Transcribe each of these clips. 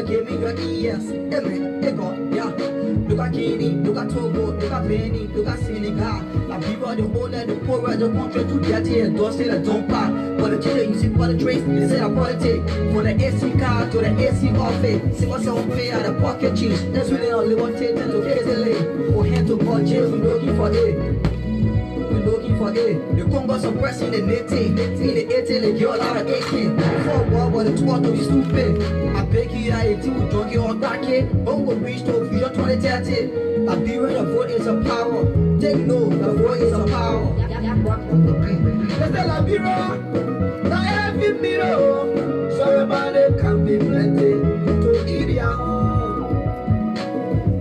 Lord, give me your ears. Amen. Yeah. Look at Guinea, look at Togo, look at Benin, look at Senegal. La people, the whole and the poor, the country to dirty and don't say that don't pass. But the children, you see for the trace, they say that quality. From the AC car to the AC office. See what's on pay at the pocket cheese. That's when they only want to take to KZLA. Or hand to God, jail, we're looking for it. Looking for it. The Congo suppressing the native. In the 18, they get a lot of AK. Before war, but the 12 to be stupid. I beg you, I do donkey or backy. Bongo reach to fusion 2030. I be where the vote is a power. Take note, the vote is a power. Let's tell a mirror. Not every mirror. So everybody can be plenty. To eat your own.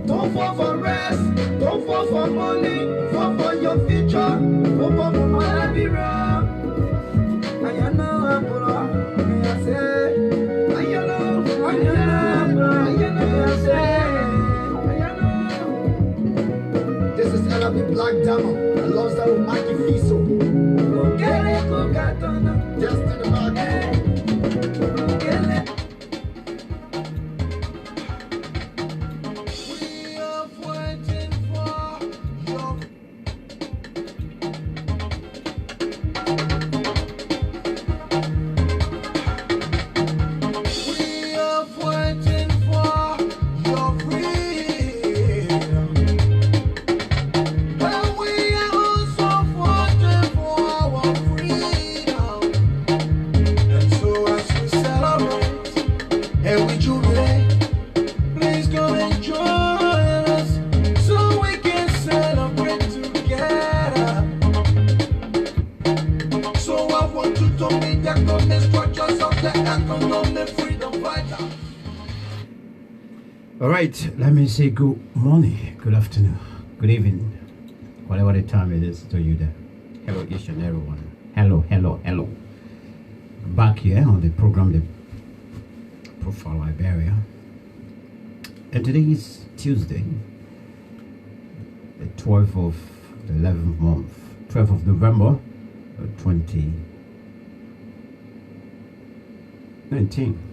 Don't fall for rest. Don't fall for money. Fall for your future. Fall for my mirror. I know I'm gonna. I say. I know. This is LB Black Diamond. I love that with Mikey Fiso. Go get it, go get it. Just in the back. Go get it. All right, let me say good morning, good afternoon, good evening, whatever the time it is to you there. Hello, each and everyone. Hello. Back here on the program, the Profile Liberia. And today is Tuesday, the 12th of the 11th month, 12th of November, 2019.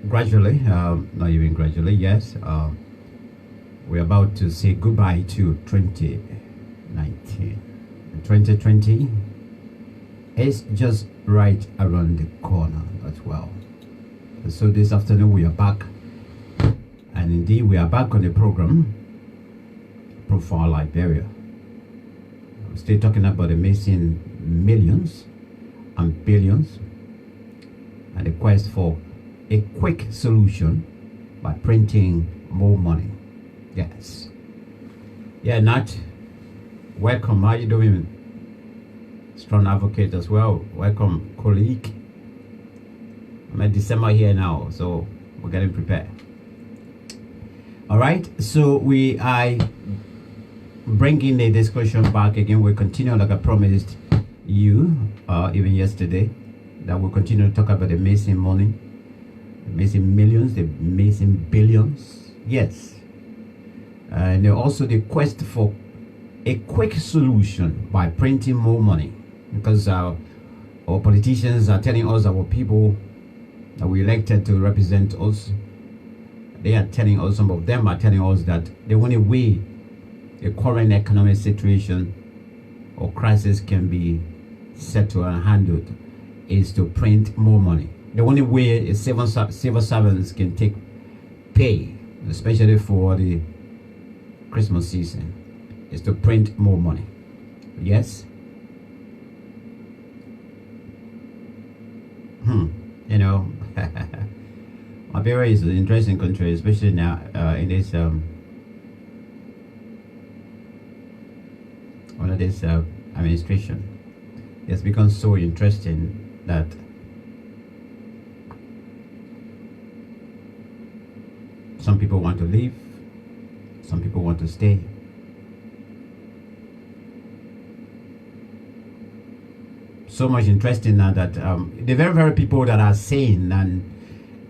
Gradually, not even gradually, yes, we're about to say goodbye to 2019. 2020 is just right around the corner as well. So this afternoon we are back, and indeed we are back on the program Profile Liberia. I'm still talking about the missing millions and billions and the quest for a quick solution by printing more money. Yes. Yeah, Nat, welcome. How you doing? Strong advocate as well. Welcome, colleague. I'm at December here now, so we're getting prepared. All right, so we are bringing the discussion back again. We continue, like I promised you even yesterday, that we'll continue to talk about the missing money, the missing millions, the missing billions. Yes. And also the quest for a quick solution by printing more money, because our politicians are telling us, our people that we elected to represent us, they are telling us, some of them are telling us that the only way the current economic situation or crisis can be settled and handled is to print more money. The only way civil servants can take pay, especially for the Christmas season, is to print more money. Yes? You know, Liberia is an interesting country, especially now in this under this administration. It's become so interesting that some people want to leave, some people want to stay. So much interesting now that the very people that are saying and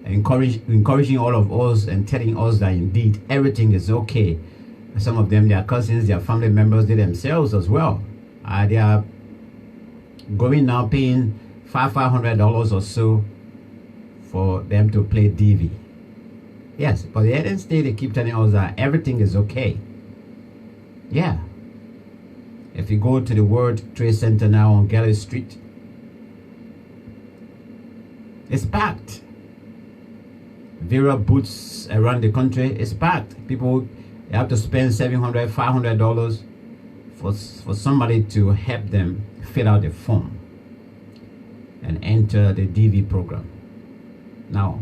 encouraging all of us and telling us that indeed everything is okay. Some of them, their cousins, their family members, they themselves as well. They are going now paying $500 or so for them to play DV. Yes, but the end state they keep telling us that everything is okay. Yeah. If you go to the World Trade Center now on Gallery Street, it's packed. Various booths around the country is packed. People have to spend $700, $500 for somebody to help them fill out the form and enter the DV program. Now,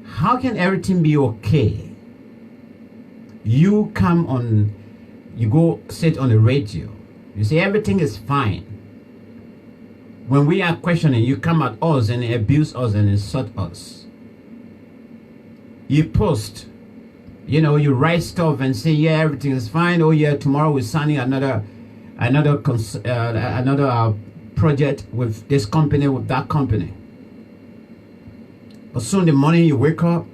how can everything be okay? You come on, you go sit on the radio, you say everything is fine. When we are questioning, you come at us and abuse us and insult us. You post, you write stuff and say, yeah, everything is fine. Oh yeah, tomorrow we're signing another project with this company, with that company. But soon the morning you wake up,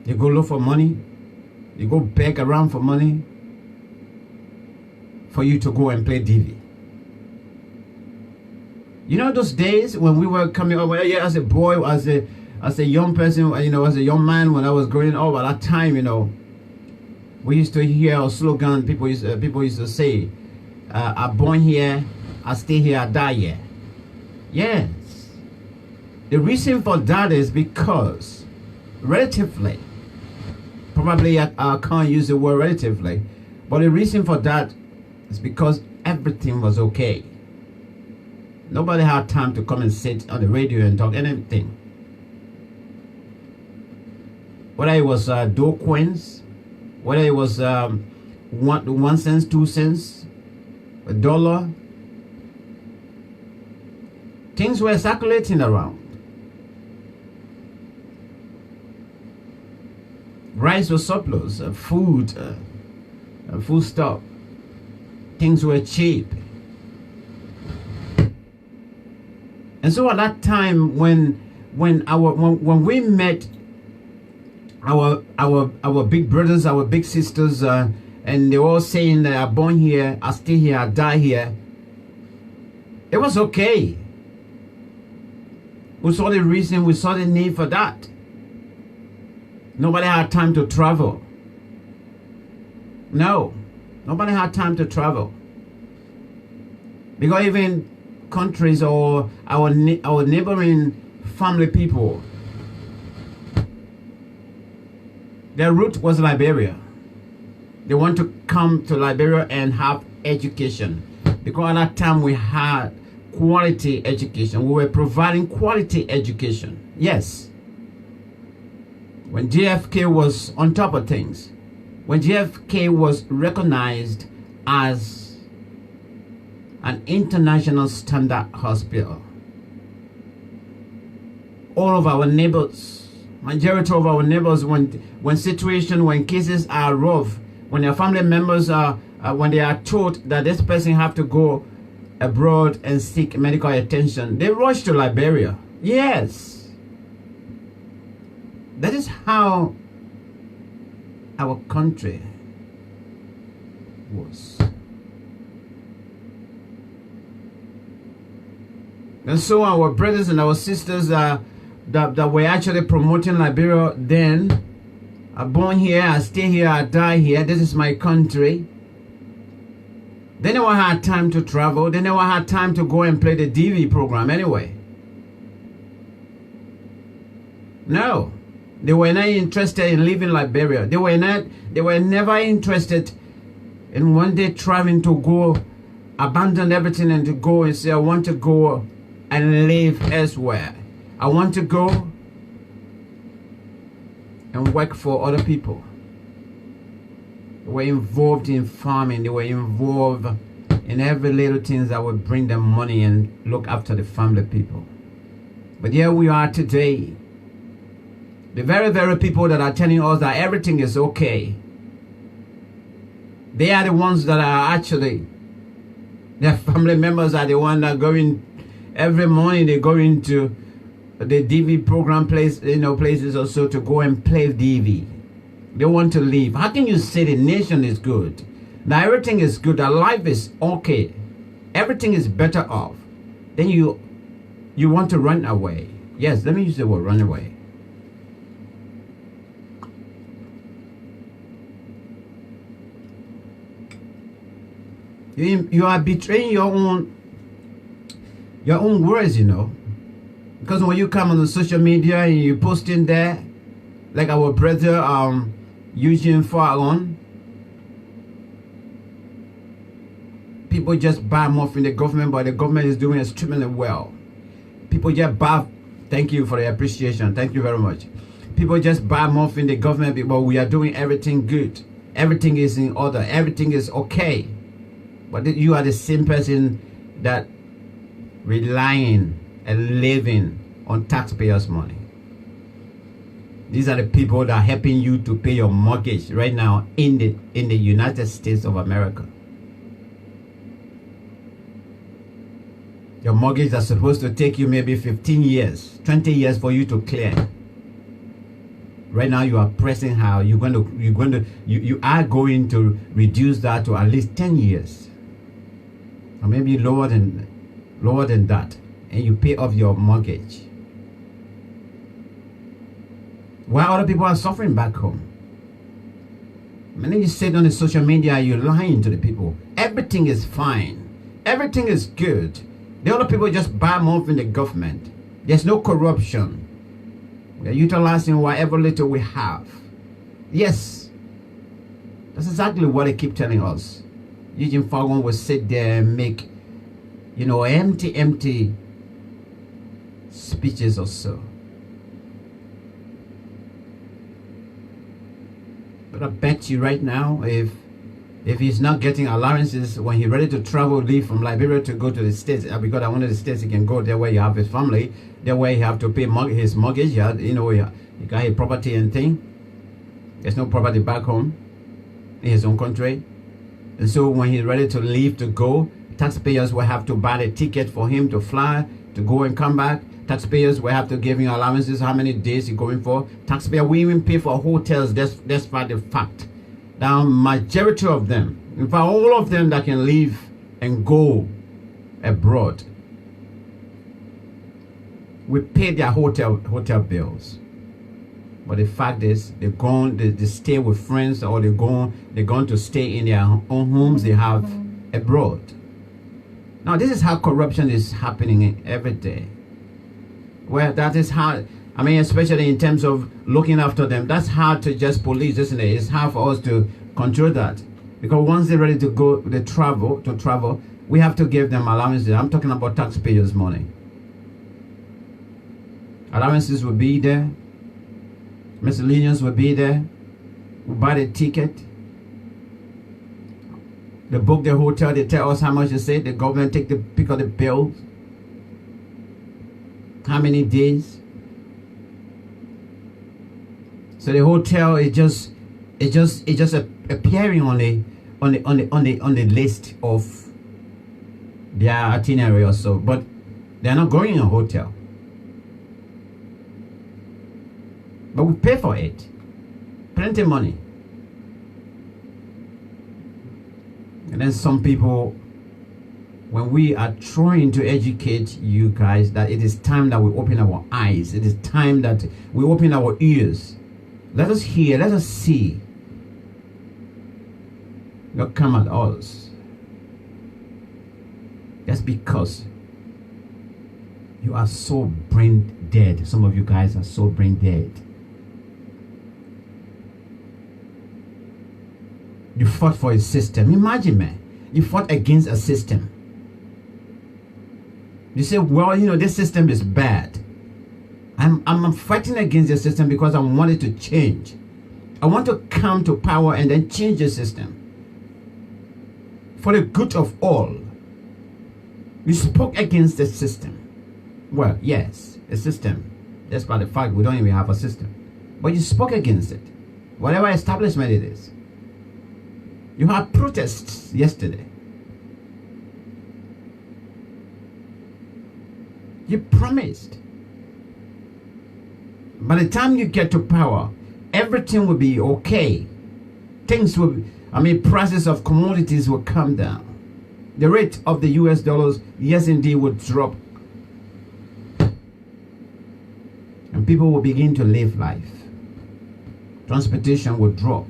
you go look for money, you go beg around for money for you to go and play DV. You know those days when we were coming up, yeah, as a boy, as a young person, as a young man, when I was growing up, at that time, we used to hear a slogan. People used to say, "I'm born here, I stay here, I die here." Yes. The reason for that is because, relatively, probably I can't use the word relatively, but the reason for that is because everything was okay. Nobody had time to come and sit on the radio and talk anything. Whether it was dough coins, whether it was 1 cent, 2 cents, $1, things were circulating around. Rice was surplus, food stuff. Things were cheap. And so at that time, when we met our big brothers, our big sisters, and they were all saying that I'm born here, I stay here, I die here, it was okay. We saw the reason, we saw the need for that. Nobody had time to travel. No, nobody had time to travel. Because even countries or our neighboring family people, their route was Liberia. They want to come to Liberia and have education. Because at that time we had quality education. We were providing quality education. Yes. When JFK was on top of things, when JFK was recognized as an international standard hospital, all of our neighbors, majority of our neighbors, when cases are rough, when their family members when they are told that this person have to go abroad and seek medical attention, they rush to Liberia. Yes. That is how our country was. And so our brothers and our sisters that were actually promoting Liberia then, are born here, I stay here, I die here, this is my country. They never had time to travel. They never had time to go and play the DV program anyway. No. They were not interested in leaving Liberia. They were never interested in one day traveling to go, abandon everything and to go and say, I want to go and live elsewhere. I want to go and work for other people. They were involved in farming. They were involved in every little thing that would bring them money and look after the family people. But here we are today. The very, very people that are telling us that everything is okay, they are the ones that are actually, their family members are the ones that are going, every morning they go into the DV program places or so to go and play DV. They want to leave. How can you say the nation is good? Now everything is good, that life is okay, everything is better off. Then you You want to run away. Yes, let me use the word run away. You are betraying your own words, because when you come on the social media and you post in there, like our brother Eugene Fagon, people just buy more from the government, but the government is doing extremely well. People just buy. Thank you for the appreciation. Thank you very much. People just buy more from the government, but we are doing everything good. Everything is in order. Everything is okay. But you are the same person that relying and living on taxpayers' money. These are the people that are helping you to pay your mortgage right now in the United States of America. Your mortgage is supposed to take you maybe 15 years, 20 years for you to clear. Right now you are pressing how you are going to reduce that to at least 10 years. Or maybe lower than that. And you pay off your mortgage. While other people are suffering back home. And then you sit on the social media, you're lying to the people. Everything is fine. Everything is good. The other people just buy more from the government. There's no corruption. We're utilizing whatever little we have. Yes. That's exactly what they keep telling us. Eugene Fagon will sit there and make, empty speeches or so. But I bet you right now, if he's not getting allowances when he's ready to leave from Liberia to go to the States, because I wanted the States, he can go there where you have his family, there where he have to pay his mortgage, he got his property and thing. There's no property back home in his own country. And so when he's ready to leave to go, taxpayers will have to buy the ticket for him to fly, to go and come back. Taxpayers will have to give him allowances, how many days he's going for. Taxpayers will even pay for hotels, despite the fact. Now, majority of them, in fact, all of them that can leave and go abroad, we pay their hotel bills. But the fact is, they stay with friends, or they're going to stay in their own homes they have abroad. Now, this is how corruption is happening every day. Well, that is hard. I mean, especially in terms of looking after them. That's hard to just police, isn't it? It's hard for us to control that. Because once they're ready to go, they travel, we have to give them allowances. I'm talking about taxpayers' money. Allowances will be there. Miscellaneous will be there. We buy the ticket. They book the hotel. They tell us how much they say. The government pick up the bills. How many days? So the hotel is just appearing on the list of their itinerary or so, but they're not going in a hotel. But we pay for it. Plenty of money. And then some people, when we are trying to educate you guys that it is time that we open our eyes, it is time that we open our ears. Let us hear, let us see. Not come at us. That's because you are so brain dead. Some of you guys are so brain dead. You fought for a system. Imagine, man. You fought against a system. You say, well, this system is bad. I'm fighting against the system because I want it to change. I want to come to power and then change the system. For the good of all. You spoke against the system. Well, yes, a system. Despite the fact we don't even have a system. But you spoke against it. Whatever establishment it is. You had protests yesterday. You promised. By the time you get to power, everything will be okay. Things will prices of commodities will come down. The rate of the US dollars, yes indeed, would drop and people will begin to live life. Transportation will drop.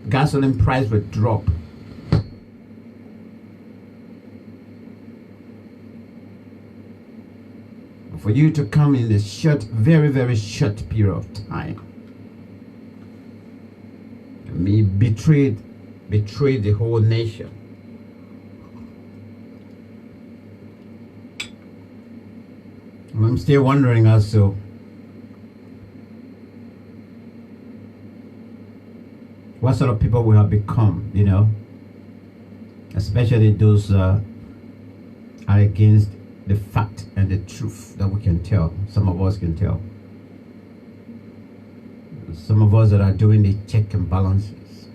Gasoline price will drop. For you to come in a short, very, very short period of time. Me betrayed the whole nation. I'm still wondering also, what sort of people we have become, you know, especially those are against the fact and the truth that we can tell. Some of us can tell. Some of us that are doing the check and balances.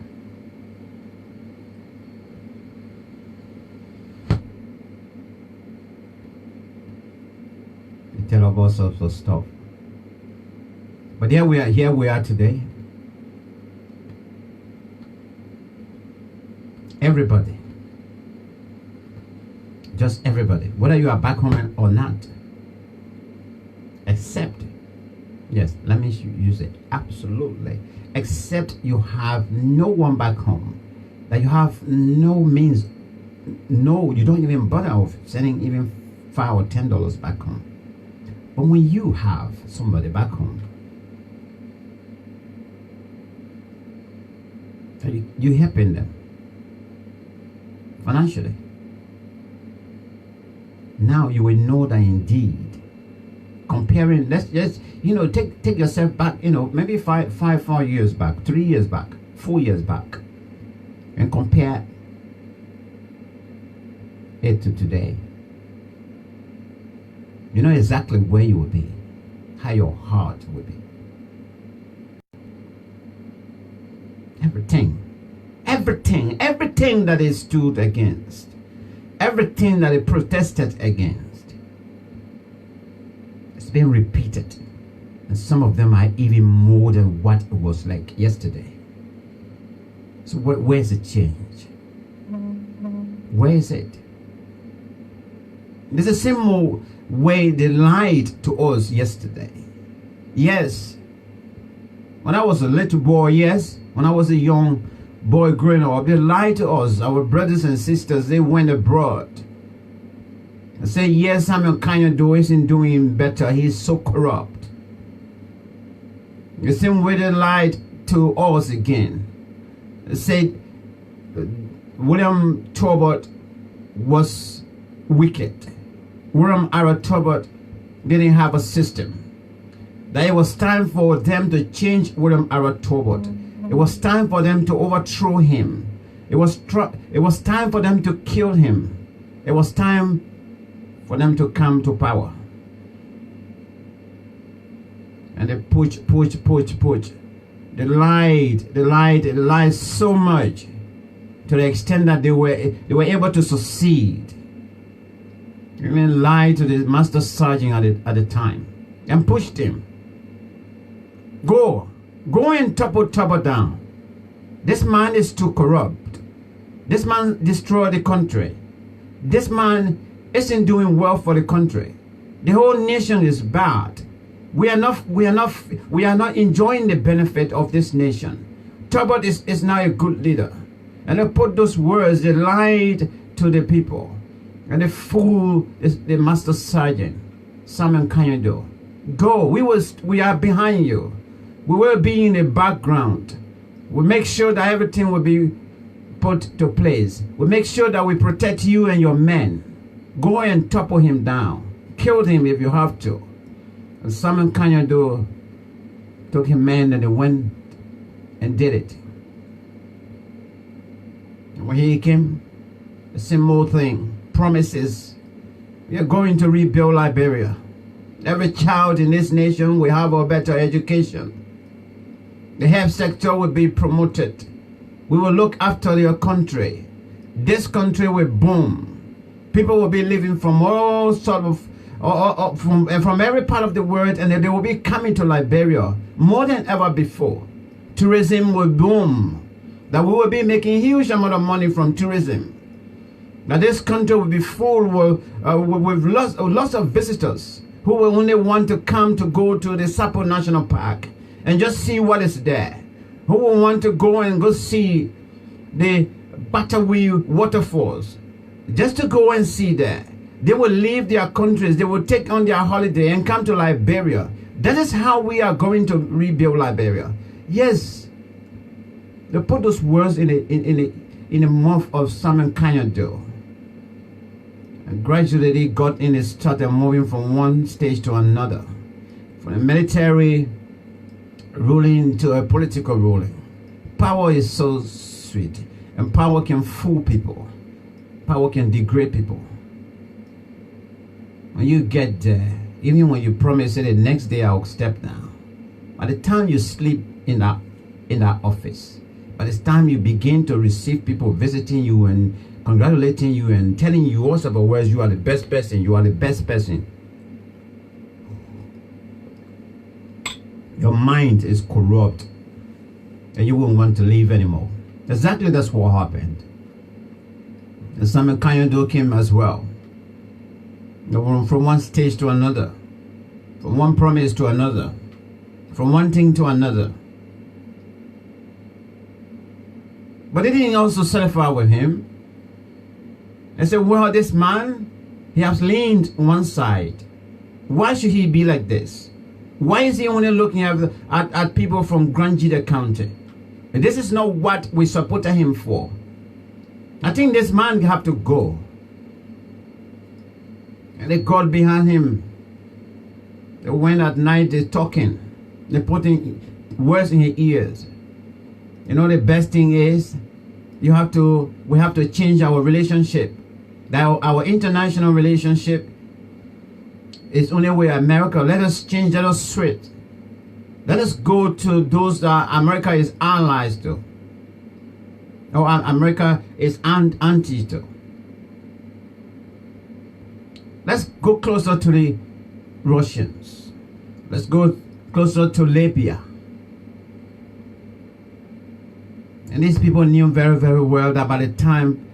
They tell of all sorts of stuff. But here we are today. Everybody. Just everybody. Whether you are back home or not. Except, yes, let me use it. Absolutely. Except you have no one back home. That you have no means. No, you don't even bother of sending even $5 or $10 back home. But when you have somebody back home, you helping them financially. Now you will know that indeed, comparing, let's just, you know, take yourself back, you know, maybe 4 years back, 3 years back, 4 years back, and compare it to today. You know exactly where you will be, how your heart will be. Everything that is stood against, everything that is protested against, it's been repeated. And some of them are even more than what it was like yesterday. So where's the change? Where is it? There's a similar way they lied to us yesterday. Yes. When I was a little boy, yes. When I was a young boy growing up, they lied to us. Our brothers and sisters, they went abroad. They say, yes, Samuel Kanyado isn't doing better. He's so corrupt. The same way they lied to us again. They said William Tobert was wicked. William Ara Tobert didn't have a system. That it was time for them to change William Ara Tobert. It was time for them to overthrow him. It was time for them to kill him. It was time for them to come to power. And they push. They lied so much to the extent that they were able to succeed. They even lied to the master sergeant at the time and pushed him. Go and topple down. This man is too corrupt. This man destroyed the country. This man isn't doing well for the country. The whole nation is bad. We are not enjoying the benefit of this nation. Tobert is now a good leader. And they put those words, they lied to the people. And they fooled the master sergeant, Samuel Kanyado. Go, we are behind you. We will be in the background. We'll make sure that everything will be put to place. We'll make sure that we protect you and your men. Go and topple him down. Kill him if you have to. And Samuel Kanyado took him men and they went and did it. And when he came, the same old thing. Promises. We are going to rebuild Liberia. Every child in this nation will have a better education. The health sector will be promoted. We will look after your country. This country will boom. People will be living from all sort of from every part of the world, and they will be coming to Liberia more than ever before. Tourism will boom. That we will be making huge amount of money from tourism. That this country will be full with lots of visitors. who will only want to come to go to the Sapo National Park and just see what is there, who will want to go see the Butterwheel waterfalls, just to go and see there. They will leave their countries, they will take on their holiday and come to Liberia. That is how we are going to rebuild Liberia. Yes, they put those words in the mouth of Simon Kanyado. And gradually they got in and started moving from one stage to another, from a military ruling to a political ruling. Power is so sweet, and power can fool people. Power can degrade people. When you get there, even when you promise it the next day I'll step down, by the time you sleep in that office, by the time you begin to receive people visiting you and congratulating you and telling you all sorts of words, you are the best person, you are the best person, your mind is corrupt and you won't want to leave anymore. Exactly, that's what happened. And Simon Kanyado came as well. They were from one stage to another, from one promise to another, from one thing to another. But they didn't also satisfy with him. They said, well, this man, he has leaned one side. Why should he be like this? Why is he only looking at people from Grangida County? This is not what we supported him for. I think this man have to go. And they got behind him. They went at night, they're talking. They're putting words in his ears. You know, the best thing is, we have to change our relationship. Our international relationship is only with America. Let us change, let us switch. Let us go to those that America is allies to, or America is anti to. Let's go closer to the Russians. Let's go closer to Libya. And these people knew very, very well that by the time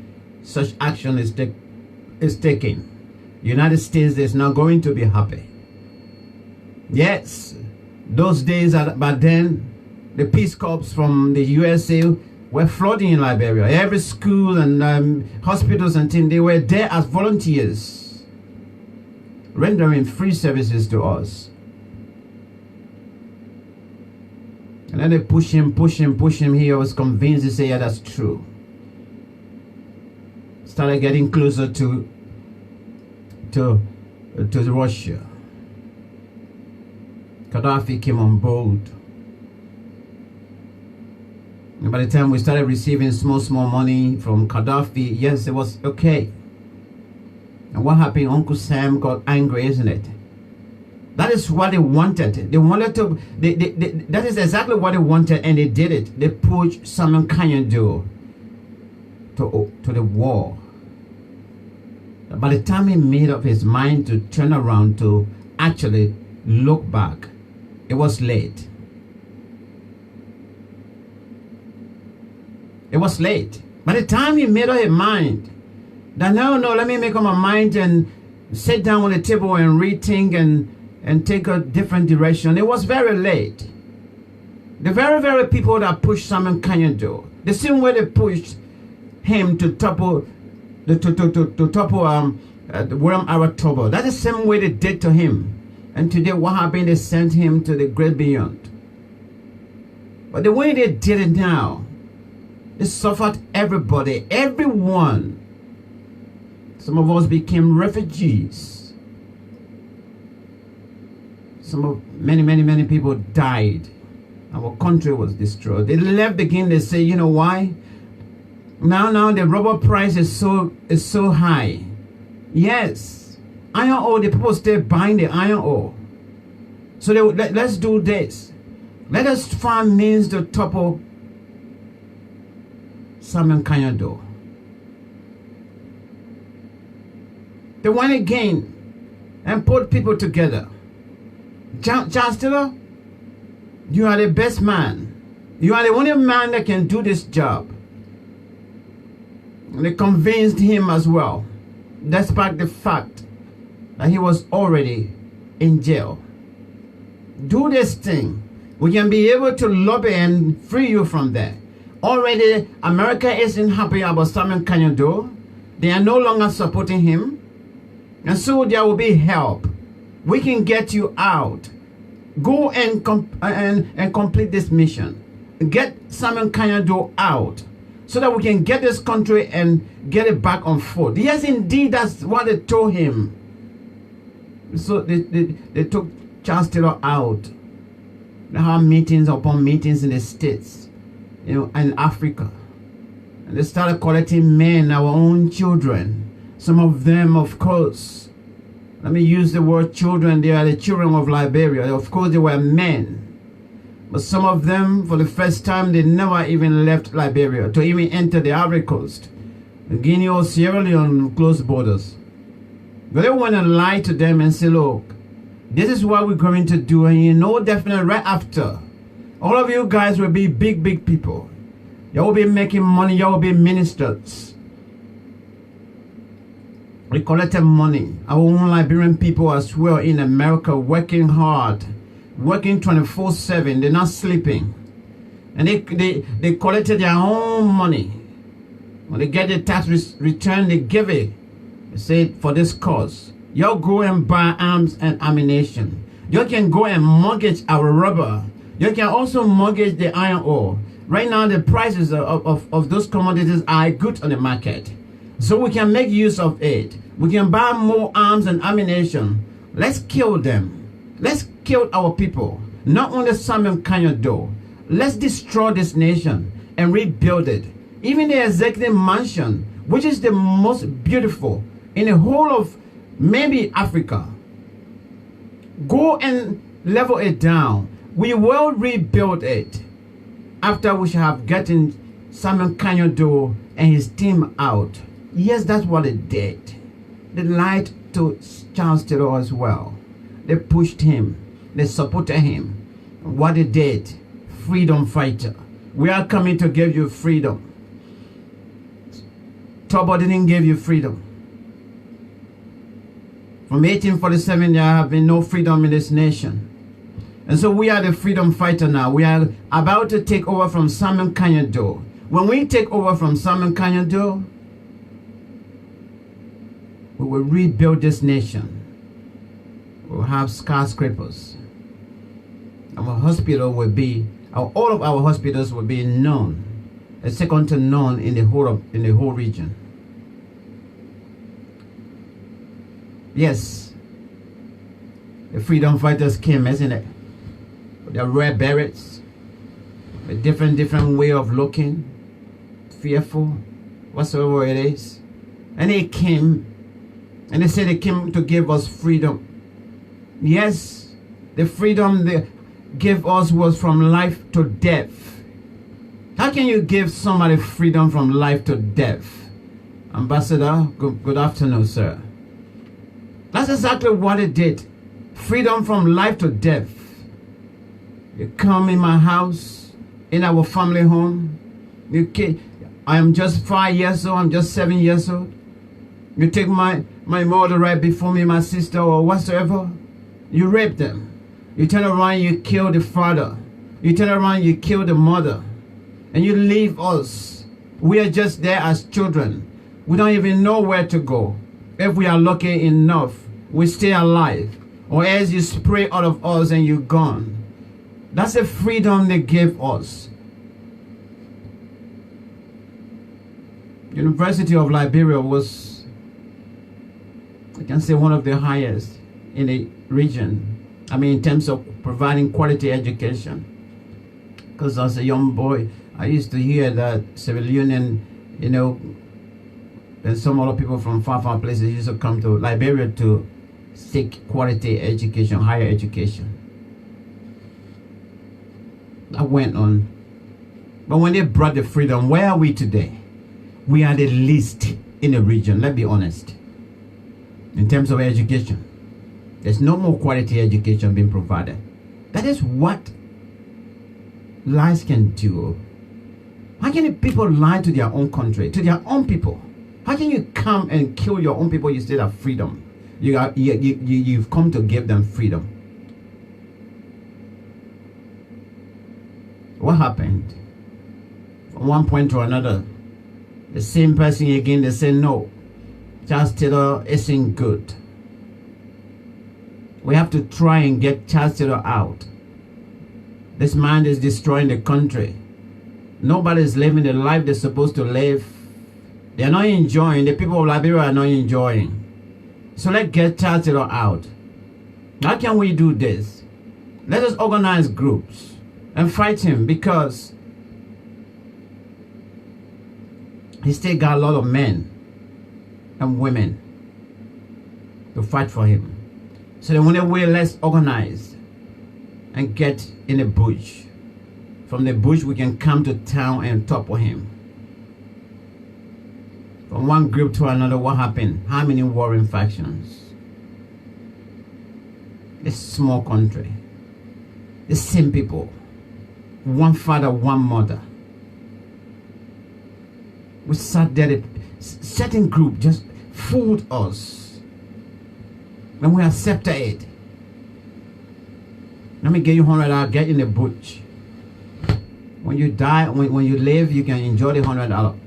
such action is taken, the United States is not going to be happy. Yes, those days, but then the Peace Corps from the USA were flooding in Liberia. Every school and hospitals and things, they were there as volunteers, rendering free services to us. And then they push him. He was convinced to say, yeah, that's true. Started getting closer to Russia. Gaddafi came on board. And by the time we started receiving small money from Gaddafi, yes, it was okay. And what happened? Uncle Sam got angry, isn't it? That is what they wanted. They wanted to. That is exactly what they wanted, and they did it. They pushed Simon Kanyado to the wall. By the time he made up his mind to turn around to actually look back, it was late. It was late. By the time he made up his mind that no, let me make up my mind and sit down on the table and rethink and take a different direction, it was very late. The very, very people that pushed Simon Kanyado, the same way they pushed him to topple the Worm Aratobo, that's the same way they did to him. And today what happened? They sent him to the great beyond. But the way they did it now, it suffered everybody, everyone. Some of us became refugees. Many people died. Our country was destroyed. They left again. They say, you know why? Now the rubber price is so high. Yes, iron ore. The people still buying the iron ore. So let's do this. Let us find means to topple Simon Kanyado. They went again and put people together. Chancellor, you are the best man. You are the only man that can do this job. And they convinced him as well, despite the fact that he was already in jail. Do this thing. We can be able to lobby and free you from there. Already, America isn't happy about Simon Kanyado. They are no longer supporting him. And so there will be help. We can get you out. Go and complete this mission. Get Simon Kanyado out so that we can get this country and get it back on foot. Yes, indeed, that's what they told him. So they took Charles Taylor out. They had meetings upon meetings in the States, and Africa. And they started collecting men, our own children. Some of them, of course, let me use the word children, they are the children of Liberia. Of course, they were men. But some of them, for the first time, they never even left Liberia to even enter the Ivory Coast. Guinea or Sierra Leone close borders. But they went and lied to them and said, look, this is what we're going to do. And definitely right after, all of you guys will be big, big people. You will be making money. You will be ministers. We collected money. Our own Liberian people as well in America working hard. Working 24/7. They're not sleeping. And they collected their own money. When they get the tax return, they give it. They say, for this cause. Y'all go and buy arms and ammunition. You can go and mortgage our rubber. You can also mortgage the iron ore. Right now, the prices of those commodities are good on the market. So we can make use of it. We can buy more arms and ammunition. Let's kill them. Let's kill our people. Not only Simon Kanyado. Let's destroy this nation and rebuild it. Even the executive mansion, which is the most beautiful in the whole of maybe Africa. Go and level it down. We will rebuild it after we shall have gotten Simon Kanyado and his team out. Yes, that's what they did. They lied to Charles Taylor as well. They pushed him. They supported him. What they did, freedom fighter. We are coming to give you freedom. Turbo didn't give you freedom. From 1847, there have been no freedom in this nation. And so we are the freedom fighter now. We are about to take over from Simon Kanyado. When we take over from Simon Kanyado, we will rebuild this nation. We'll have skyscrapers. Our hospital will be, all of our hospitals will be known, second to none in the whole region. Yes, the freedom fighters came, isn't it? With their red berets, a different way of looking, fearful, whatsoever it is. And they came, and they said they came to give us freedom. Yes, the freedom they gave us was from life to death. How can you give somebody freedom from life to death? Ambassador, good afternoon, sir. That's exactly what it did. Freedom from life to death. You come in my house, in our family home. I am just 5 years old. I'm just 7 years old. You take my mother right before me, my sister or whatsoever. You rape them. You turn around, you kill the father. You turn around, you kill the mother. And you leave us. We are just there as children. We don't even know where to go. If we are lucky enough, we stay alive. Or else you spray out of us and you're gone. That's the freedom they gave us. University of Liberia was, I can say, one of the highest in the region. I mean, in terms of providing quality education. Because as a young boy, I used to hear that Sierra Leone, and some other people from far places used to come to Liberia to seek quality education, higher education. That went on. But when they brought the freedom, where are we today? We are the least in the region, let's be honest. In terms of education. There's no more quality education being provided. That is what lies can do. How can the people lie to their own country, to their own people? How can you come and kill your own people? You still have freedom. You've come to give them freedom. What happened? From one point to another, the same person again, they say no, Charles Taylor isn't good. We have to try and get Charles Taylor out. This man is destroying the country. Nobody's living the life they're supposed to live. They're not enjoying. The people of Liberia are not enjoying. So let's get Charles Taylor out. How can we do this? Let us organize groups and fight him, because he still got a lot of men and women to fight for him. So the only way, let's organize and get in the bush. From the bush, we can come to town and topple him. From one group to another, what happened? How many warring factions? This small country, the same people, one father, one mother. We sat there, a certain group just fooled us. When we accepted it, let me get you $100, I'll get in the bush. When you die, when you live, you can enjoy the $100.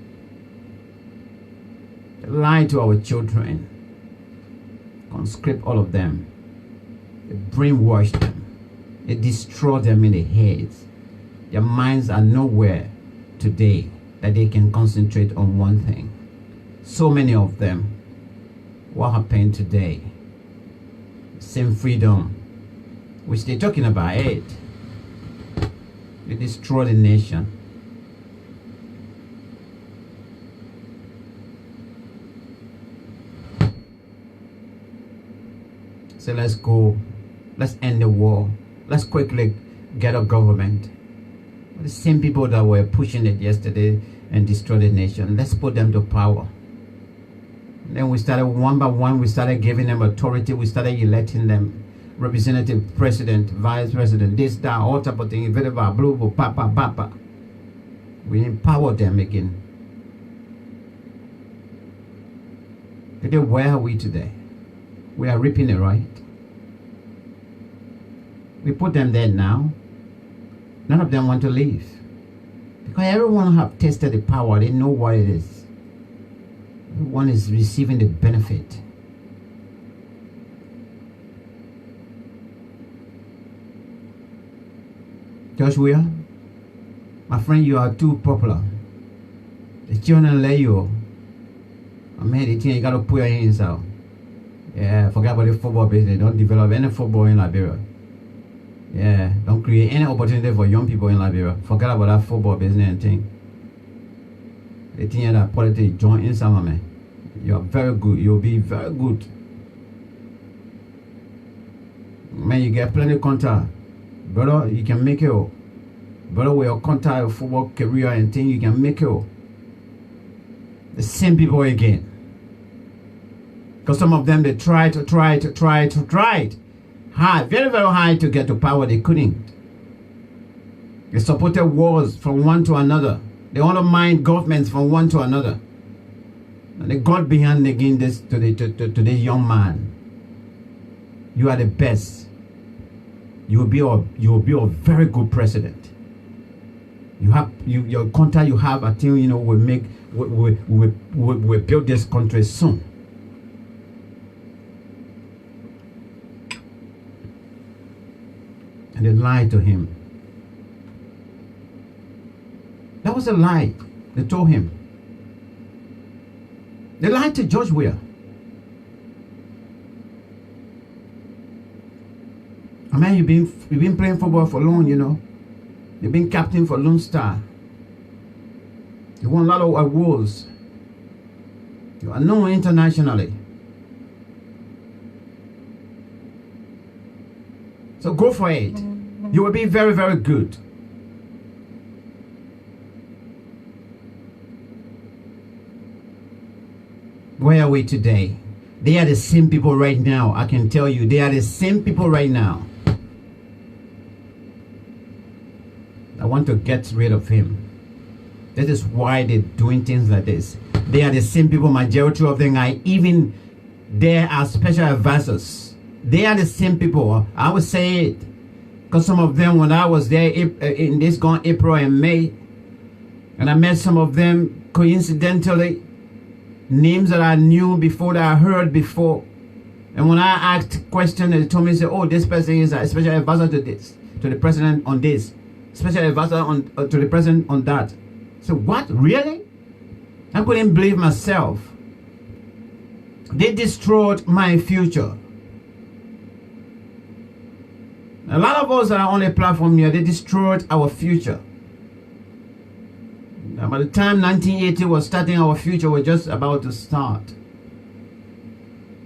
They lie to our children, conscript all of them. They brainwash them. They destroy them in the heads. Their minds are nowhere today that they can concentrate on one thing. So many of them. What happened today? Same freedom, which they're talking about it. They destroy the nation. So let's go. Let's end the war. Let's quickly get a government. The same people that were pushing it yesterday and destroy the nation, let's put them to power. And then we started one by one, we started giving them authority, we started electing them. Representative, president, vice president, this, that, all type of thing, blue, papa, papa. We empower them again. Today, where are we today? We are reaping it, right? We put them there now. None of them want to leave. Because everyone have tasted the power. They know what it is. Everyone is receiving the benefit. Joshua, my friend, you are too popular. The children let you. I mean, the thing you got to put your hands out. Yeah, forget about the football business. Don't develop any football in Liberia. Yeah, don't create any opportunity for young people in Liberia. Forget about that football business and thing. The thing that politics join in some man. You are very good. You'll be very good. Man, you get plenty of contact. Brother, you can make it. Brother, with your contact, your football career and thing, you can make it. The same people again. Because some of them, they tried hard, very, very hard to get to power. They couldn't. They supported wars from one to another. They undermined governments from one to another. And they got behind again this to this young man. You are the best. You will be a very good president. You have your contact you have. I think we'll build this country soon. And they lied to him. That was a lie. They told him. They lied to George Weah. I mean, you've been playing football for long, you know. You've been captain for Lone Star. You won a lot of awards. You are known internationally. So go for it. You will be very, very good. Where are we today? They are the same people right now. I can tell you, they are the same people right now. I want to get rid of him. That is why they're doing things like this. They are the same people. Majority of them are even they are special advisors. They are the same people. I would say it because some of them, when I was there in this gone April and May, and I met some of them coincidentally, names that I knew before, that I heard before. And when I asked questions, they told me, say, oh, this person is a special advisor to this, to the president on this, special advisor on to the president on that. So what, really? I couldn't believe myself. They destroyed my future. A lot of us that are on the platform here, they destroyed our future. Now, by the time 1980 was starting, our future was just about to start.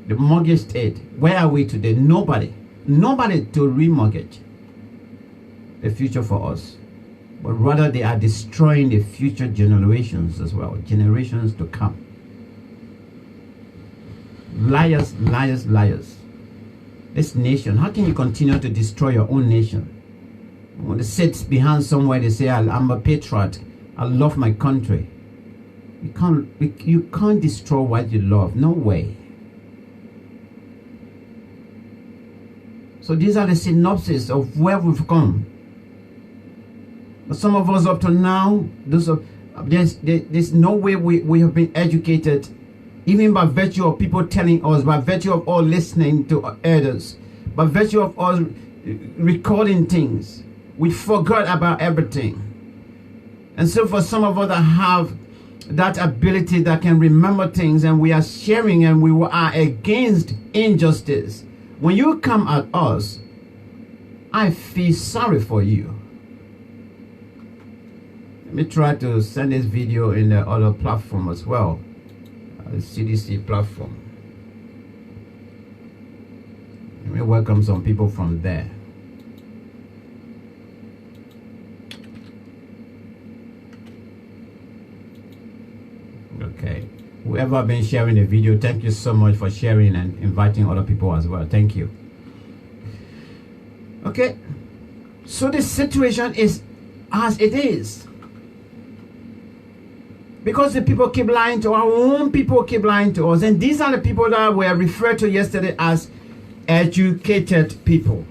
The mortgage state, where are we today? Nobody to remortgage the future for us. But rather they are destroying the future generations as well, generations to come. Liars, liars, liars. This nation, how can you continue to destroy your own nation? When they sit behind somewhere, they say, I'm a patriot, I love my country. You can't destroy what you love, no way. So these are the synopsis of where we've come. But some of us up to now, there's no way we have been educated, even by virtue of people telling us, by virtue of all listening to others, by virtue of us recording things. We forgot about everything. And so for some of us that have that ability, that can remember things, and we are sharing and we are against injustice, when you come at us, I feel sorry for you. Let me try to send this video in the other platform as well, the CDC platform. Let me welcome some people from there. Okay, whoever been sharing the video, thank you so much for sharing and inviting other people as well. Thank you. Okay, so the situation is as it is because the people keep lying to our own people, keep lying to us, and these are the people that were referred to yesterday as educated people.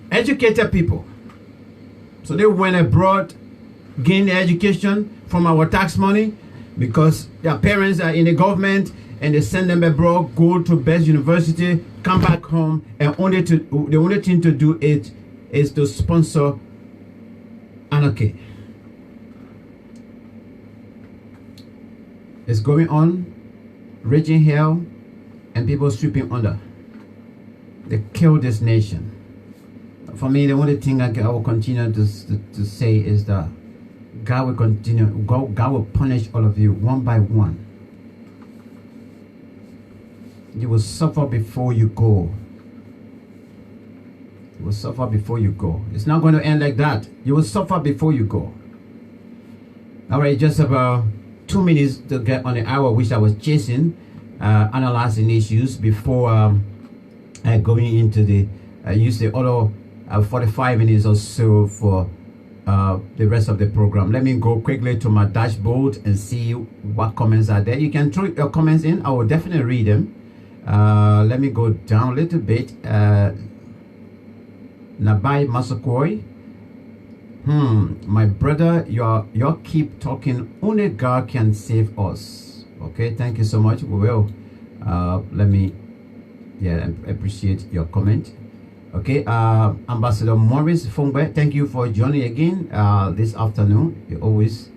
Educated people. So they went abroad, gained their education from our tax money because their parents are in the government, and they send them abroad, go to best university, come back home, and the only thing to do it is to sponsor anarchy. It's going on, raging hell, and people sweeping under. They killed this nation. For me, the only thing I will continue to say is that God will continue. God will punish all of you one by one. You will suffer before you go. You will suffer before you go. It's not going to end like that. You will suffer before you go. All right, just about 2 minutes to get on the hour, which I was chasing, analyzing issues before going into the use the other 45 minutes or so for the rest of the program. Let me go quickly to my dashboard and see what comments are there. You can throw your comments in. I will definitely read them. Let me go down a little bit. Nabai Masakoi. My brother, you keep talking. Only God can save us. Okay, thank you so much. We will. Let me. Yeah, I appreciate your comment. Okay, Ambassador Maurice Fongbe, thank you for joining again this afternoon. You always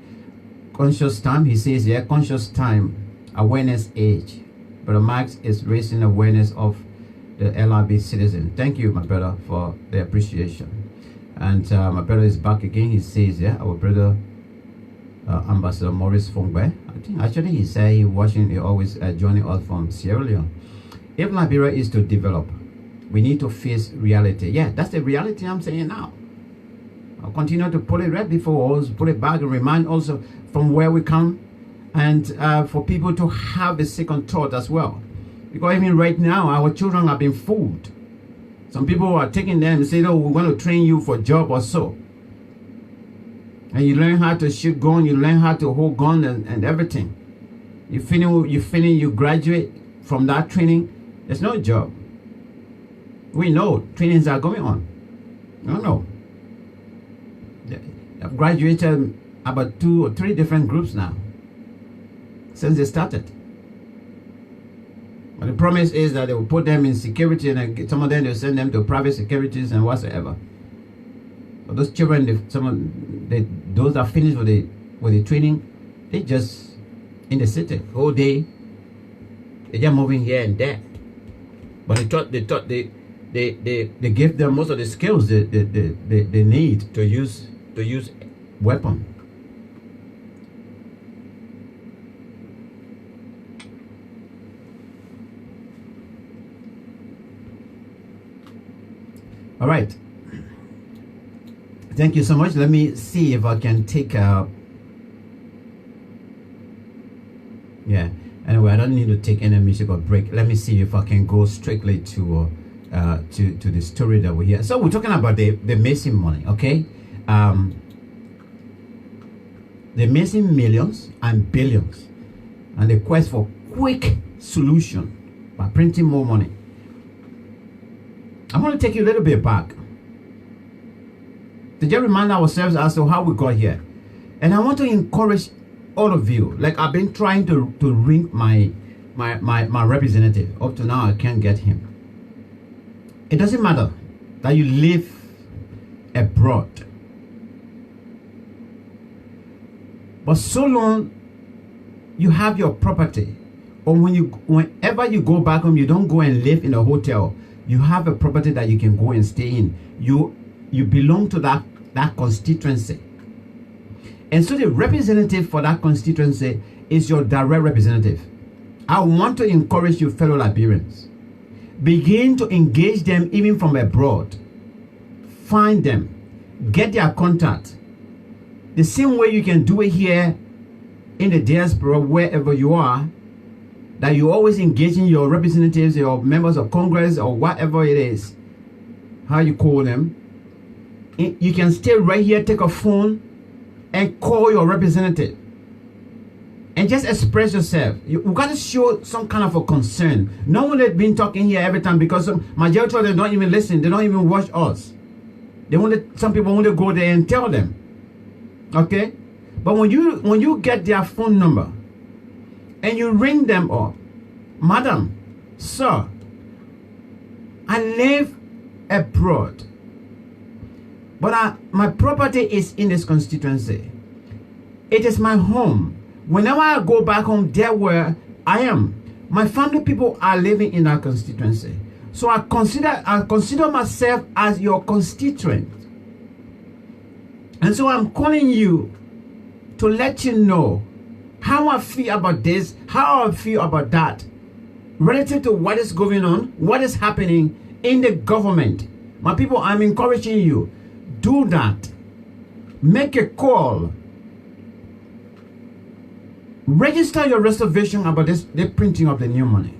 conscious time. He says, yeah, conscious time, awareness age. Brother Max is raising awareness of the LRB citizen. Thank you, my brother, for the appreciation. And my brother is back again. He says, yeah, our brother Ambassador Maurice Fongbe. I think actually he said he always joining us from Sierra Leone. If Liberia is to develop, we need to face reality. Yeah, that's the reality I'm saying now. I'll continue to put it right before us, put it back and remind also from where we come, and for people to have a second thought as well. Because even right now, our children are being fooled. Some people are taking them and say, oh, we want to train you for a job or so. And you learn how to shoot gun, you learn how to hold gun and everything. You finish, you graduate from that training, there's no job. We know trainings are going on. No. I've graduated about 2 or 3 different groups now since they started. But the promise is that they will put them in security, and some of them they'll send them to private securities and whatsoever. But those children, those that finish with the training, they just in the city all day. They just moving here and there. But they give them most of the skills they need to use weapon. All right. Thank you so much. Let me see if I can take yeah. Anyway, I don't need to take any musical break. Let me see if I can go strictly to the story that we hear. So we're talking about the missing money, okay? The missing millions and billions, and the quest for quick solution by printing more money. I'm going to take you a little bit back to just remind ourselves as to how we got here. And I want to encourage all of you, like I've been trying to ring my representative. Up to now, I can't get him. It doesn't matter that you live abroad, but so long you have your property, or whenever you go back home, you don't go and live in a hotel. You have a property that you can go and stay in. You belong to that constituency. And so the representative for that constituency is your direct representative. I want to encourage you, fellow Liberians. Begin to engage them even from abroad. Find them. Get their contact. The same way you can do it here in the diaspora, wherever you are, that you always engaging your representatives, your members of Congress, or whatever it is, how you call them. You can stay right here, take a phone, and call your representative. And just express yourself. We got to show some kind of a concern. No one has been talking here every time, because majority of them don't even listen. They don't even watch us. Some people want to go there and tell them. Okay? But when you get their phone number, and you ring them up, Madam, sir, I live abroad, but my property is in this constituency. It is my home. Whenever I go back home, there where I am, my family people are living in that constituency. So I consider myself as your constituent. And so I'm calling you to let you know how I feel about this, how I feel about that, relative to what is going on, what is happening in the government. My people, I'm encouraging you, do that. Make a call. Register your reservation about the printing of the new money.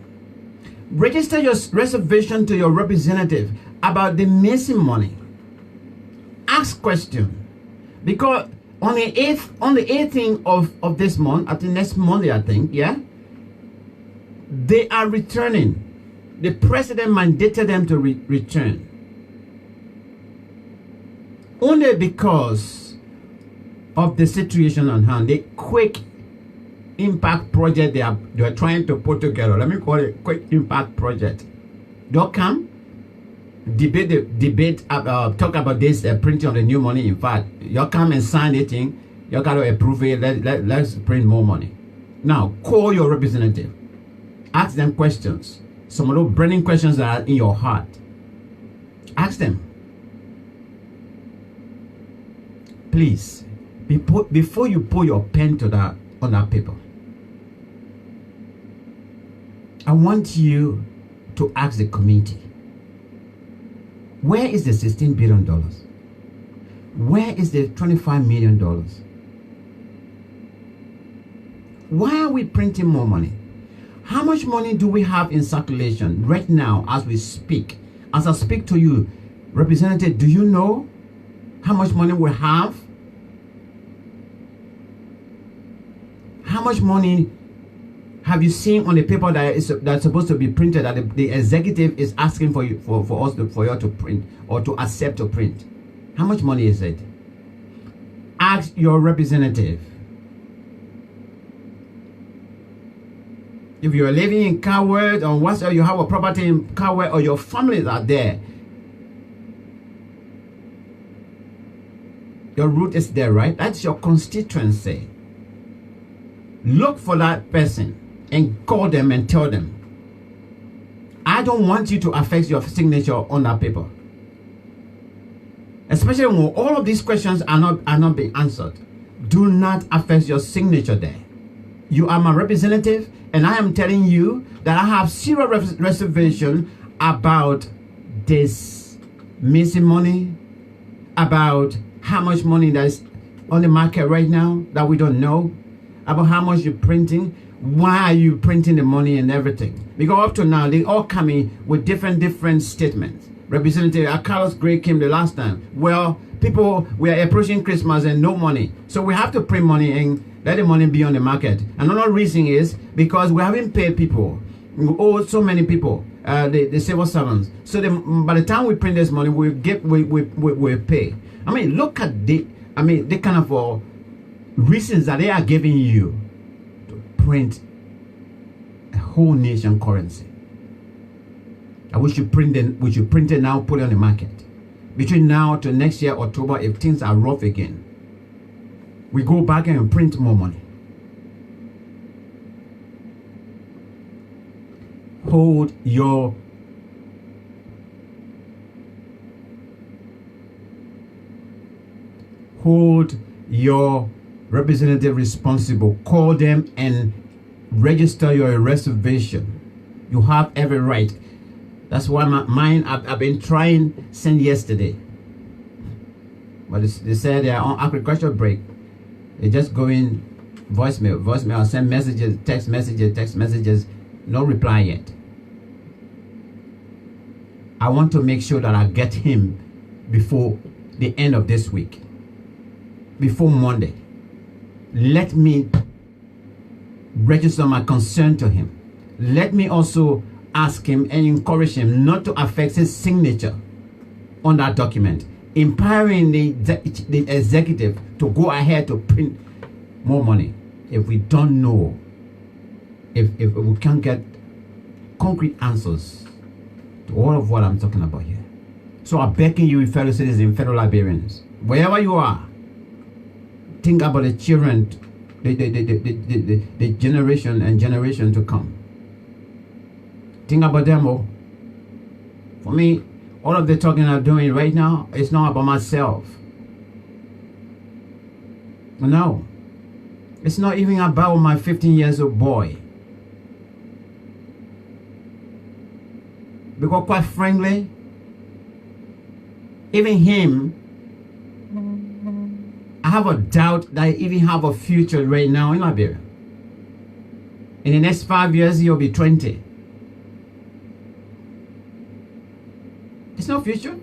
Register your reservation to your representative about the missing money. Ask questions. Because on the 18th of this month, at the next Monday, I think, yeah, they are returning. The president mandated them to return. Only because of the situation on hand, the quick impact project they are trying to put together. Let me call it quick impact project. They'll come, talk about this printing of the new money. In fact, you'll come and sign it in. You got to approve it. Let's print more money. Now, call your representative. Ask them questions. Some of those burning questions that are in your heart. Ask them. Please, before you put your pen on that paper, I want you to ask the committee, where is the $16 billion? Where is the $25 million? Why are we printing more money? How much money do we have in circulation right now as we speak? As I speak to you, Representative, do you know how much money we have? much money have you seen on the paper that's supposed to be printed that the executive is asking for you for you to print or to accept to print? How much money is it? Ask your representative. If you are living in Coward or whatsoever, you have a property in Coward or your families are there, your root is there, right? That's your constituency. Look for that person and call them and tell them, I don't want you to affect your signature on that paper. Especially when all of these questions are not being answered. Do not affect your signature there. You are my representative, and I am telling you that I have zero reservation about this missing money, about how much money that is on the market right now that we don't know, about how much you're printing, why are you printing the money and everything. Because up to now, they all coming with different statements. Representative Carlos Gray came the last time. Well, people, we are approaching Christmas and no money. So we have to print money and let the money be on the market. Another reason is because we haven't paid people. We owe so many people, the civil servants. So by the time we print this money, we pay. I mean, look at the kind of reasons that they are giving you to print a whole nation currency. And we should print it now, put it on the market. Between now to next year, October, if things are rough again, we go back and print more money. Hold your representative responsible. Call them and register your reservation. You have every right. That's why mine, I've been trying since yesterday. But they said they're on agricultural break. They just go in voicemail, send messages, text messages, no reply yet. I want to make sure that I get him before the end of this week, before Monday. Let me register my concern to him. Let me also ask him and encourage him not to affect his signature on that document, empowering the executive to go ahead to print more money. If we don't know, if we can't get concrete answers to all of what I'm talking about here. So I'm begging you, fellow citizens, fellow Liberians, wherever you are, think about the children, the generation to come. Think about them all. For me, all of the talking I'm doing right now, it's not about myself. No. It's not even about my 15 years old boy. Because quite frankly, even him, I have a doubt that I even have a future right now in Liberia. In the next 5 years, he'll be 20. It's no future.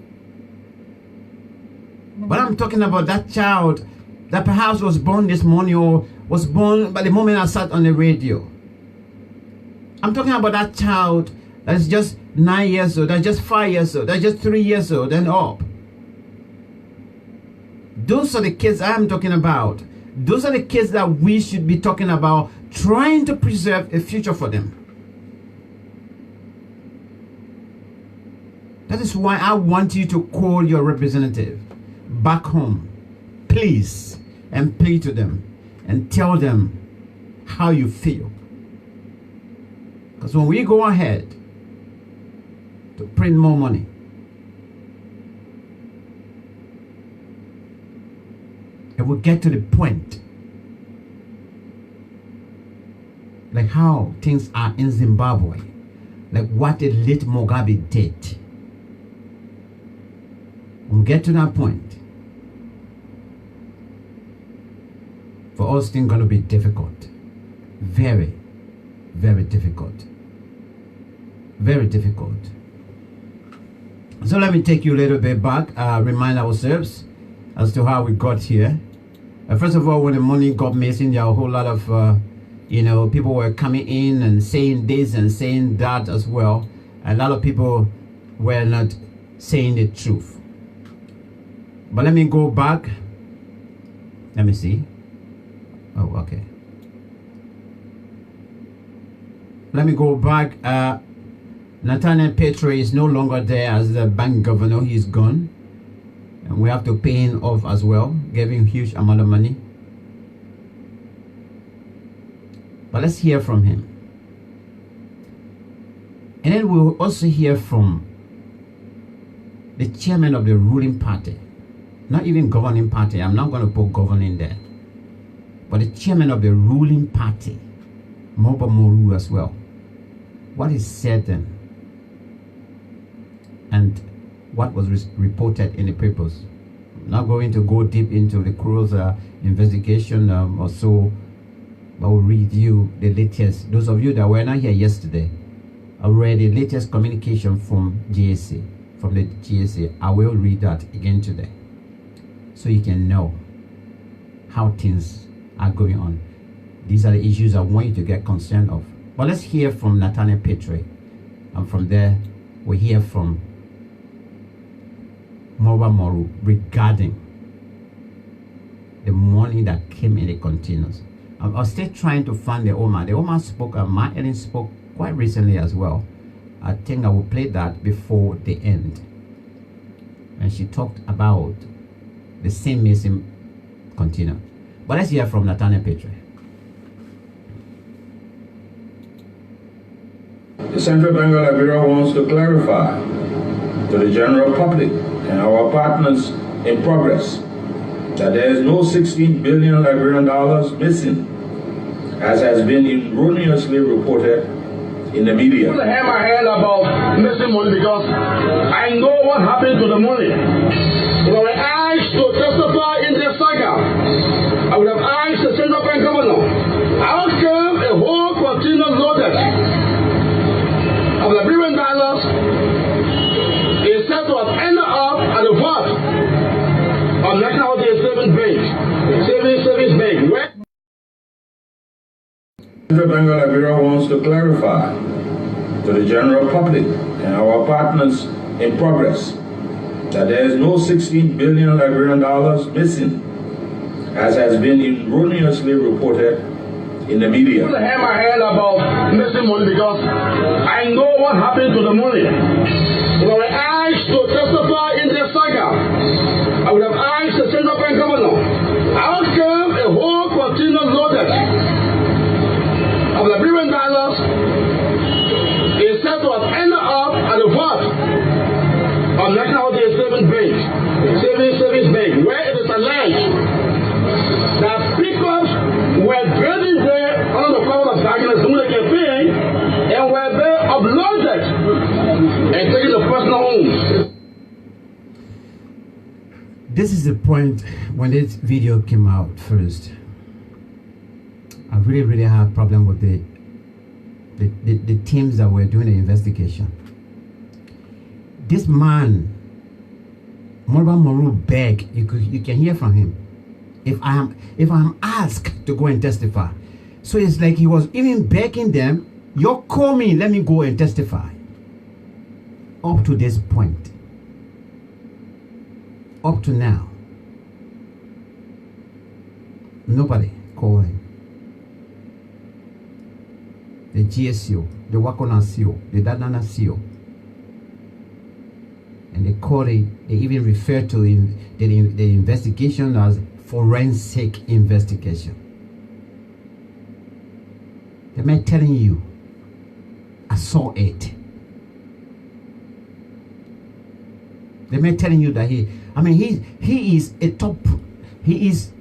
But I'm talking about that child that perhaps was born this morning or was born by the moment I sat on the radio. I'm talking about that child that's just 9 years old, that's just 5 years old, that's just 3 years old and up. Those are the kids I'm talking about. Those are the kids that we should be talking about, trying to preserve a future for them. That is why I want you to call your representative back home, please, and plead to them and tell them how you feel. Because when we go ahead to print more money, it will get to the point like how things are in Zimbabwe, like what the late Mugabe did. We'll get to that point. For us, things going to be difficult. Very, very difficult. Very difficult. So let me take you a little bit back, remind ourselves as to how we got here. First of all, when the money got missing, there are a whole lot of You know, people were coming in and saying this and saying that as well. A lot of people were not saying the truth. But let me go back. Let me see. Oh, okay. Let me go back. Nathaniel Petrie is no longer there as the bank governor. He's gone. And we have to pay him off as well, give him huge amount of money. But let's hear from him. And then we'll also hear from the chairman of the ruling party. Not even governing party. I'm not going to put governing there. But the chairman of the ruling party, Moba Moru as well. What is said then? And what was reported in the papers. I'm not going to go deep into the Crow's investigation or so, but we'll read you the latest. Those of you that were not here yesterday, I read the latest communication from GSA, from the GSA. I will read that again today, so you can know how things are going on. These are the issues I want you to get concerned of. But let's hear from Nathaniel Petrie, and from there we hear from Moba Moru regarding the money that came in the containers. I was still trying to find the Oma. The Oma spoke, my Ellen spoke quite recently as well. I think I will play that before the end. And she talked about the same missing container. But let's hear from Nathaniel Petrie. The Central Bank of Liberia wants to clarify to the general public and our partners in progress that there is no 16 billion Liberian dollars missing, as has been erroneously reported in the media. I have my head about missing money because I know what happened to the money. If I were asked to testify in this saga, I would have asked the Central Bank governor, how come a whole container loaded of Liberian dollars is said to have ended up at the vault of National Savings Bank? Where The Central Bank of Liberia wants to clarify to the general public and our partners in progress that there is no 16 billion Liberian dollars missing, as has been erroneously reported in the media. I have my head about missing money because I know what happened to the money. If I were asked to testify in this saga, I would have asked the Central Bank governor, how come a whole container loaded of Liberian dollars is said to have ended up at the vault of National Savings Bank, where it is alleged that pickups were drilling there under the cover of darkness during the campaign and were there uploaded and taken to personal homes. This is the point when this video came out first. I really had a problem with the teams that were doing the investigation. This man, Moba Moru, beg, you can hear from him. If I'm asked to go and testify, so it's like he was even begging them, you call me, let me go and testify. Up to this point, up to now, nobody called him. The GSO, the Wakona CO, the Dadana CO, and they call it, they even refer to the investigation as forensic investigation. The man telling you, I saw it. The man telling you that he is a top, he is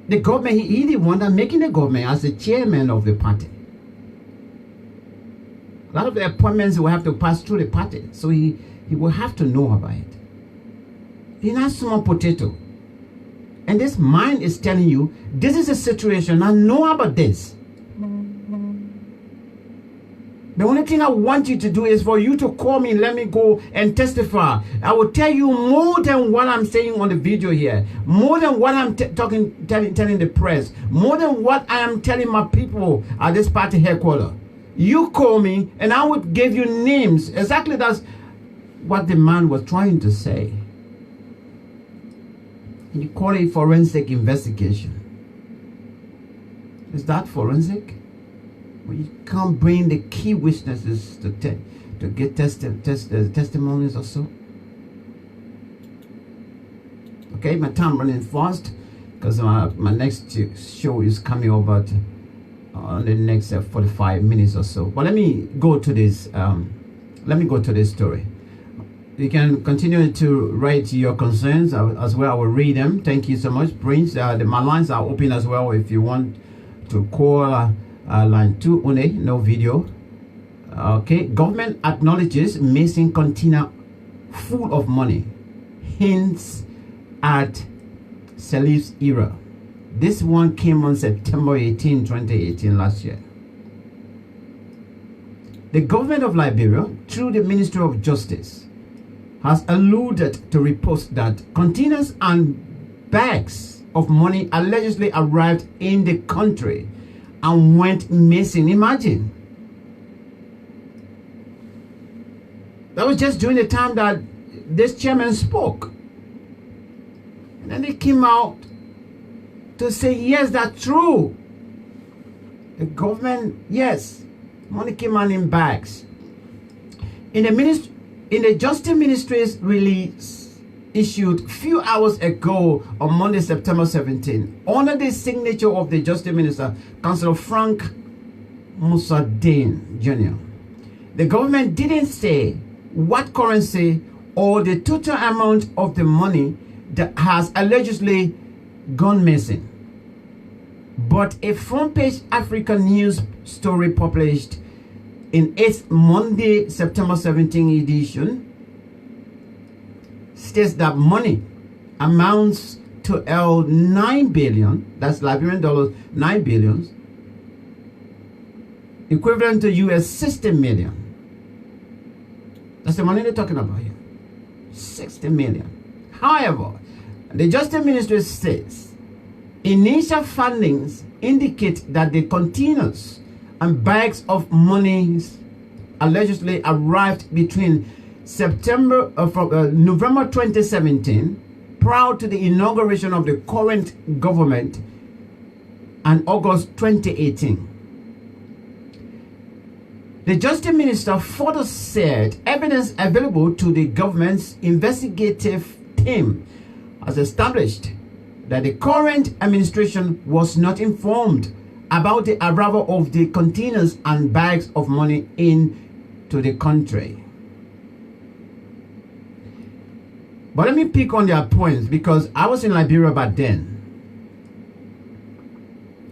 the government, he's the one that making the government as the chairman of the party. A lot of the appointments will have to pass through the party, so he will have to know about it. He's not small potato. And this mind is telling you, this is a situation, I know about this. The only thing I want you to do is for you to call me and let me go and testify. I will tell you more than what I'm saying on the video here, more than what I'm telling the press, more than what I am telling my people at this party headquarters. You call me and I would give you names. Exactly, that's what the man was trying to say. And you call it forensic investigation. Is that forensic? Well, you can't bring the key witnesses to get testimonies or so. Okay, my time running fast because my next show is coming over on the next 45 minutes or so. But let me go to this. Let me go to this story. You can continue to write your concerns as well. I will read them. Thank you so much, Prince. My lines are open as well if you want to call. Line 2 only, no video. Okay, government acknowledges missing container full of money, hints at Salif's era. This one came on September 18, 2018, last year. The government of Liberia, through the Ministry of Justice, has alluded to reports that containers and bags of money allegedly arrived in the country and went missing. Imagine. That was just during the time that this chairman spoke. And then they came out to say, yes, that's true. The government, yes, money came out in bags. In the Justice Ministry's release issued few hours ago on Monday, September 17, under the signature of the Justice Minister, Councillor Frank Musadin Jr. The government didn't say what currency or the total amount of the money that has allegedly gone missing. But a front-page African news story published in its Monday, September 17 edition states that money amounts to 9 billion, that's Liberian dollars, 9 billion, equivalent to US 60 million. That's the money they're talking about here. 60 million. However, the Justice Ministry says initial findings indicate that the containers and bags of money allegedly arrived between November 2017, prior to the inauguration of the current government, and August 2018. The Justice Minister further said evidence available to the government's investigative team has established that the current administration was not informed about the arrival of the containers and bags of money into the country. But let me pick on their points because I was in Liberia back then.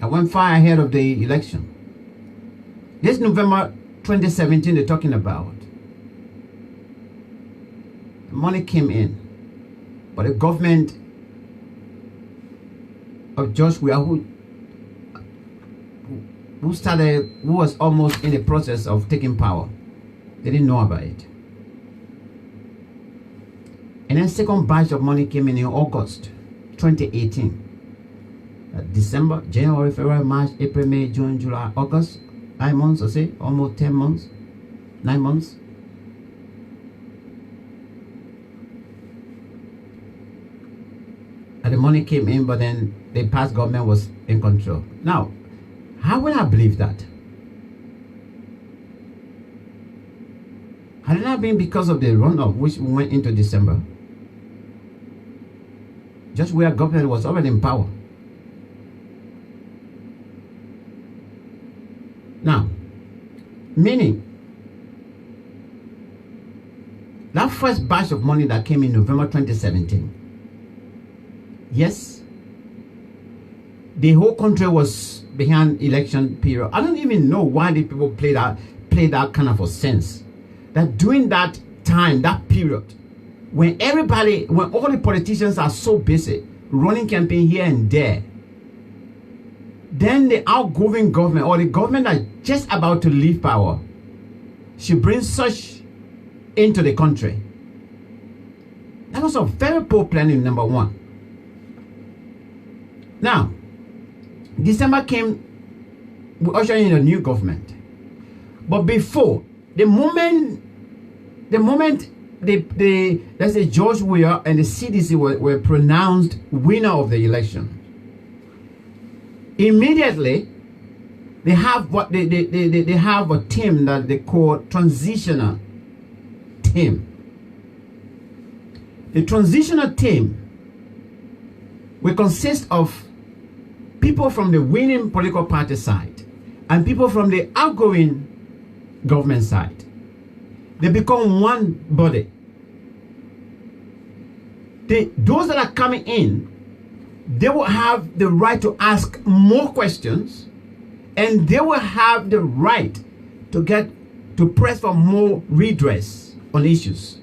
I went far ahead of the election. This November 2017 they're talking about. The money came in. But the government of George Weah, who was almost in the process of taking power, they didn't know about it. And then second batch of money came in August 2018. December, January, February, March, April, May, June, July, August. 9 months, I say, almost 10 months. 9 months. And the money came in, but then the past government was in control. Now, how will I believe that? Had it not been because of the runoff, which went into December, just where government was already in power. Now, meaning, that first batch of money that came in November 2017, yes, the whole country was behind election period. I don't even know why the people play that kind of a sense. That during that time, that period, when all the politicians are so busy running campaign here and there, then the outgoing government or the government that's just about to leave power she brings such into the country. That was a very poor planning, number one. Now, December came, we ushered in a new government. But before, the moment let's say George Weah and the CDC were pronounced winner of the election, immediately they have what they have a team that they call transitional team. The transitional team will consist of people from the winning political party side and people from the outgoing government side. They become one body. Those that are coming in, they will have the right to ask more questions, and they will have the right to press for more redress on issues.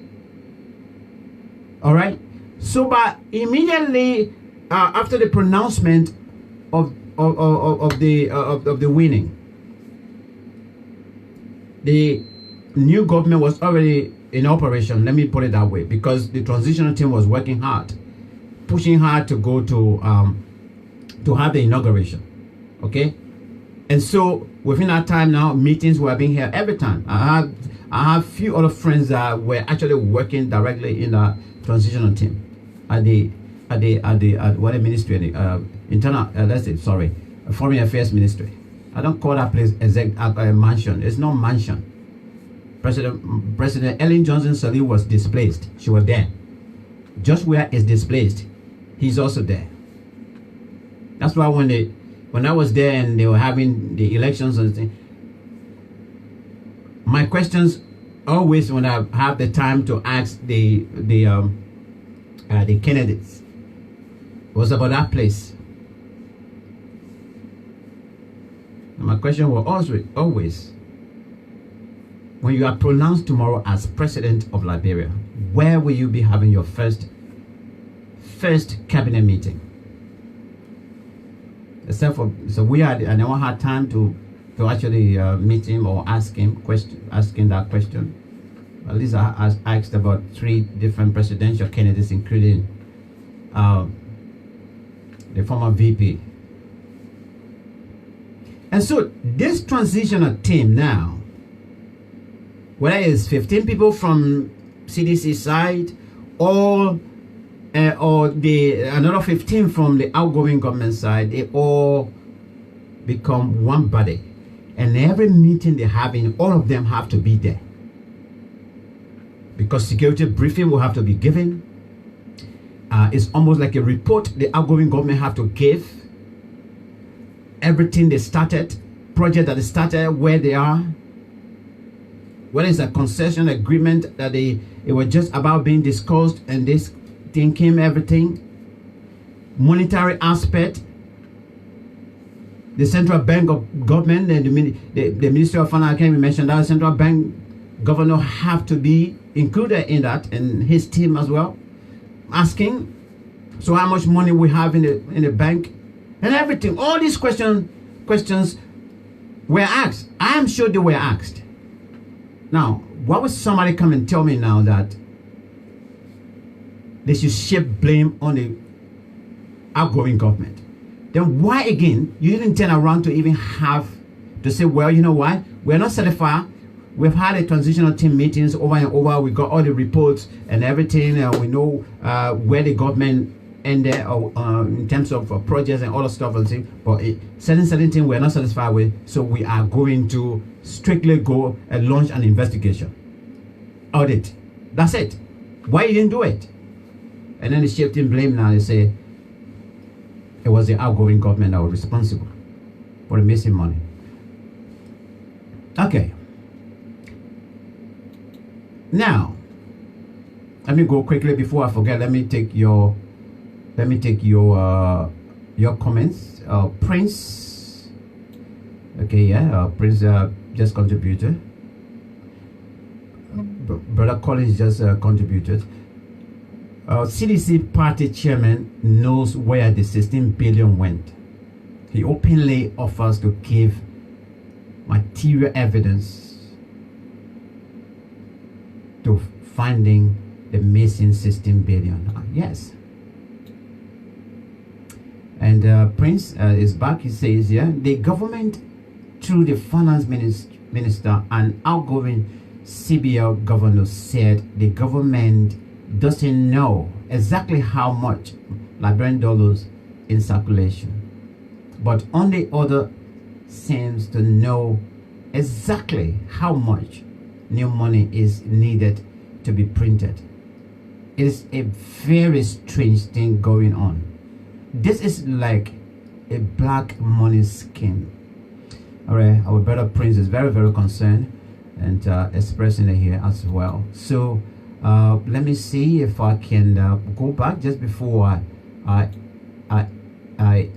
All right. So, but immediately after the pronouncement of the winning, the new government was already in operation. Let me put it that way, because the transitional team was working hard, pushing hard to go to have the inauguration. Okay, and so within that time now, meetings were being held every time. I have few other friends that were actually working directly in the transitional team at what ministry, internal, let's say, sorry, foreign affairs ministry. I don't call that place a mansion. It's not mansion. President Ellen Johnson Sirleaf was displaced. She was there. Just where is displaced, he's also there. That's why when I was there and they were having the elections and things, my questions always, when I have the time to ask the candidates, was about that place. And my question was always, when you are pronounced tomorrow as president of Liberia, where will you be having your first cabinet meeting? Except for, so I never had time to actually meet him or asking that question. At least I asked about 3 different presidential candidates, including the former VP. And so this transitional team now, whether it's 15 people from CDC side or another 15 from the outgoing government side, they all become one body. And every meeting they're having, all of them have to be there, because security briefing will have to be given. It's almost like a report the outgoing government have to give. Everything they started, project that they started, where they are, whether it's a concession agreement that it was just about being discussed and this thing came, everything. Monetary aspect, the central bank of government and the Ministry of Finance, I can't even mention that. The central bank governor have to be included in that, and his team as well, asking, so how much money we have in the bank and everything. All these questions were asked. I am sure they were asked. Now, why would somebody come and tell me now that they should shift blame on the outgoing government? Then why again you didn't turn around to even have to say, well, you know what, we're not satisfied. We've had a transitional team meetings over and over. We got all the reports and everything. We know where the government ended in terms of projects and all the stuff and things. But certain things we're not satisfied with. So we are going to strictly go and launch an investigation. Audit. That's it. Why you didn't do it? And then the shifting blame now, they say it was the outgoing government that was responsible for the missing money. Okay. Now, let me go quickly before I forget. Let me take your comments. Prince. Okay, yeah. Prince just contributed. Brother Collins just contributed. CDC party chairman knows where the 16 billion went. He openly offers to give material evidence to finding the missing 16 billion. Yes. And Prince is back. He says, yeah, the government, through the finance minister and outgoing CBL governor, said the government doesn't know exactly how much Liberian dollars in circulation, but on the other seems to know exactly how much new money is needed to be printed. It is a very strange thing going on. This is like a black money scheme. All right, our brother Prince is very, very concerned and expressing it here as well. So let me see if I can go back just before I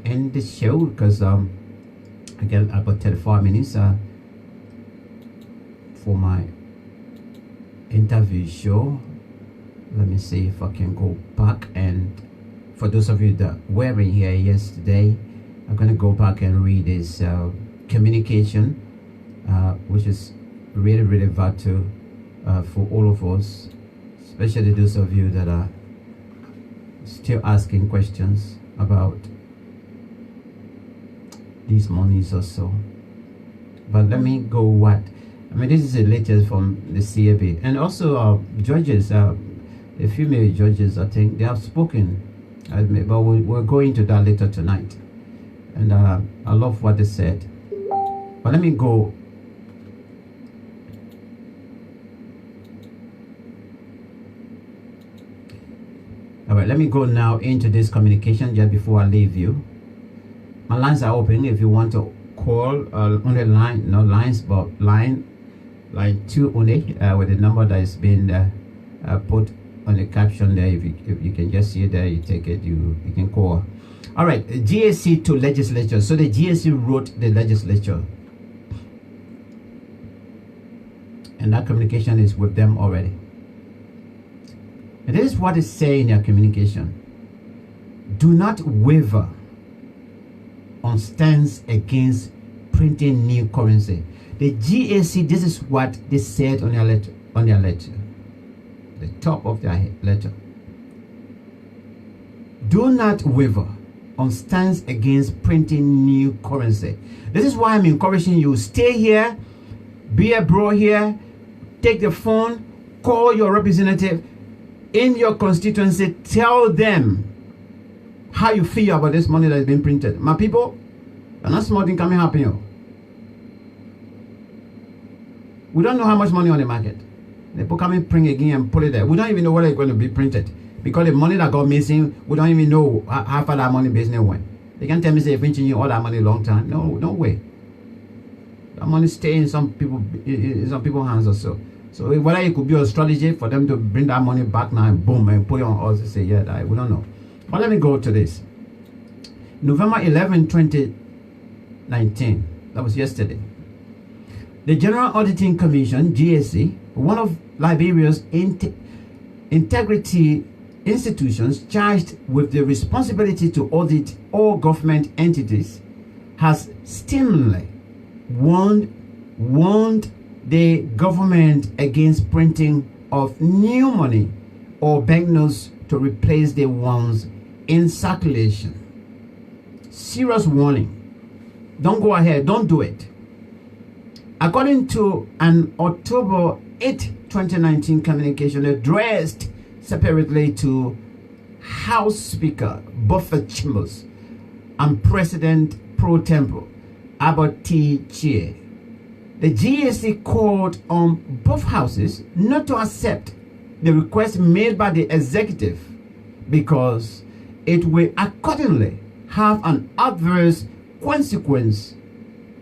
end the show, because again I got 35 minutes for my interview show. Let me see if I can go back, and for those of you that were in here yesterday, I'm going to go back and read this communication, which is really, really vital for all of us, especially those of you that are still asking questions about these monies or so. But let me go this is the latest from the CAB, and also judges, a female judges, I think they have spoken, but we'll go into that later tonight. And I love what they said. But let me go. All right, let me go now into this communication just before I leave you. My lines are open if you want to call on the line, no lines, but line 2 only, with the number that is being put on the caption there. If you can just see it there, you take it, you can call. All right, GSC to legislature. So the GSC wrote the legislature, and that communication is with them already. And this is what they say in their communication: do not waver on stance against printing new currency. The GSC, this is what they said on their letter, the top of their letter. Do not waver on stance against printing new currency. This is why I'm encouraging you, stay here, be a bro here, take the phone, call your representative in your constituency, tell them how you feel about this money that is being printed. My people, and not small thing coming happen here. We don't know how much money on the market. They put coming print again and put it there. We don't even know whether it's going to be printed, because the money that got missing, we don't even know how far that money business went. They can tell me say printing you all that money long time. No way. That money stay in some people's hands or so. So whether it could be a strategy for them to bring that money back now and boom and put it on us to say, yeah, we don't know. But let me go to this. November 11, 2019. That was yesterday. The General Auditing Commission, GSC, one of Liberia's integrity institutions charged with the responsibility to audit all government entities, has sternly warned the government against printing of new money or banknotes to replace the ones in circulation. Serious warning. Don't go ahead, don't do it. According to an October 8, 2019 communication addressed separately to House Speaker Buffett Chambers and President Pro Tempore Abbott T. Chie, the GSC called on both houses not to accept the request made by the executive because it will accordingly have an adverse consequence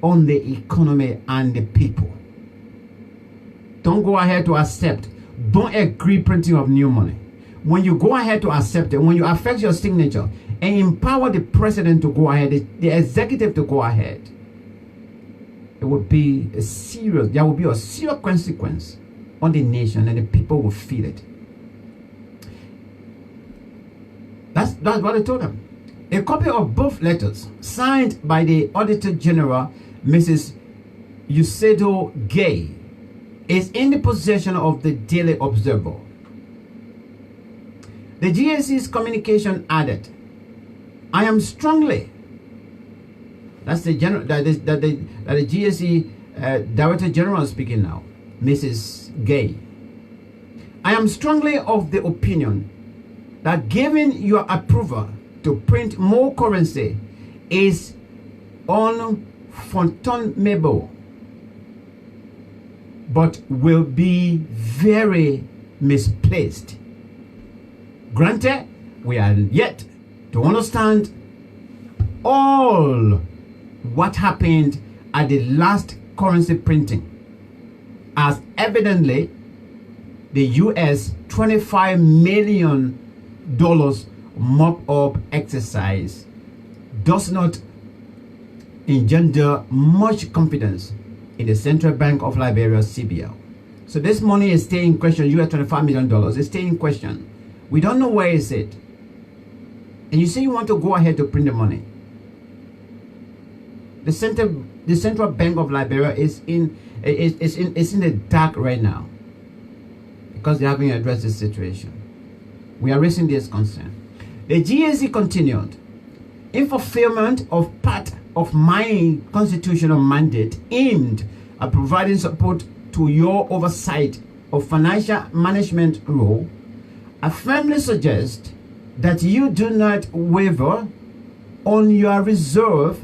on the economy and the people. Don't go ahead to accept. Don't agree printing of new money. When you go ahead to accept it, when you affect your signature and empower the president to go ahead, the executive to go ahead, there will be a serious consequence on the nation, and the people will feel it. That's what I told them. A copy of both letters, signed by the Auditor General, Mrs. Usedo Gay, is in the possession of the Daily Observer. The GSC's communication added, I am strongly, that's the general, that the GSC Director General speaking now, Mrs. Gay. I am strongly of the opinion that giving your approval to print more currency is unfathomable, but will be very misplaced. Granted, we are yet to understand all what happened at the last currency printing, as evidently the US $25 million mop-up exercise does not engender much confidence in the Central Bank of Liberia, CBL. So this money is staying in question. US $25 million is staying in question. We don't know where is it. And you say you want to go ahead to print the money. The Central Bank of Liberia is in the dark right now because they haven't addressed this situation. We are raising this concern. The GSC continued, in fulfillment of part of my constitutional mandate aimed at providing support to your oversight of financial management role, I firmly suggest that you do not waver on your resolve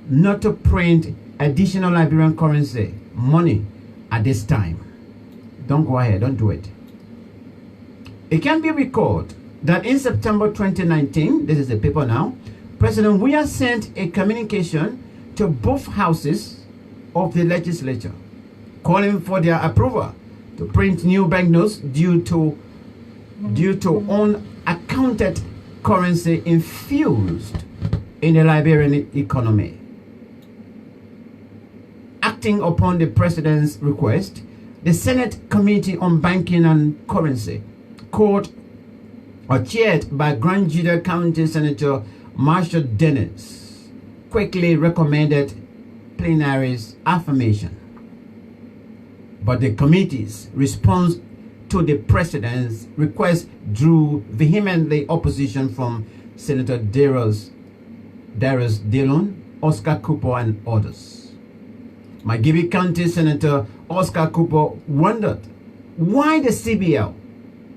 not to print additional Liberian currency money at this time. Don't go ahead, don't do it. It can be recalled that in September 2019, this is the paper now, President Weah sent a communication to both houses of the legislature calling for their approval to print new banknotes due to unaccounted currency infused in the Liberian economy. Acting upon the President's request, the Senate Committee on Banking and Currency, chaired by Grand Judah County Senator Marshall Dennis, quickly recommended plenary's affirmation. But the committee's response to the President's request drew vehemently opposition from Senator Darius Dillon, Oscar Cooper, and others. Magibi County Senator Oscar Cooper wondered why the CBL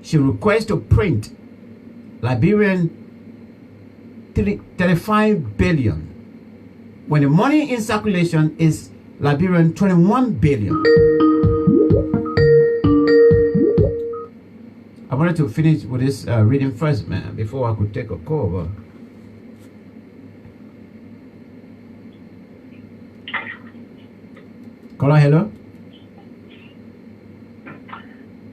should request to print Liberian 35 billion when the money in circulation is Liberian 21 billion. I wanted to finish with this reading first, man, before I could take a call. But caller, hello.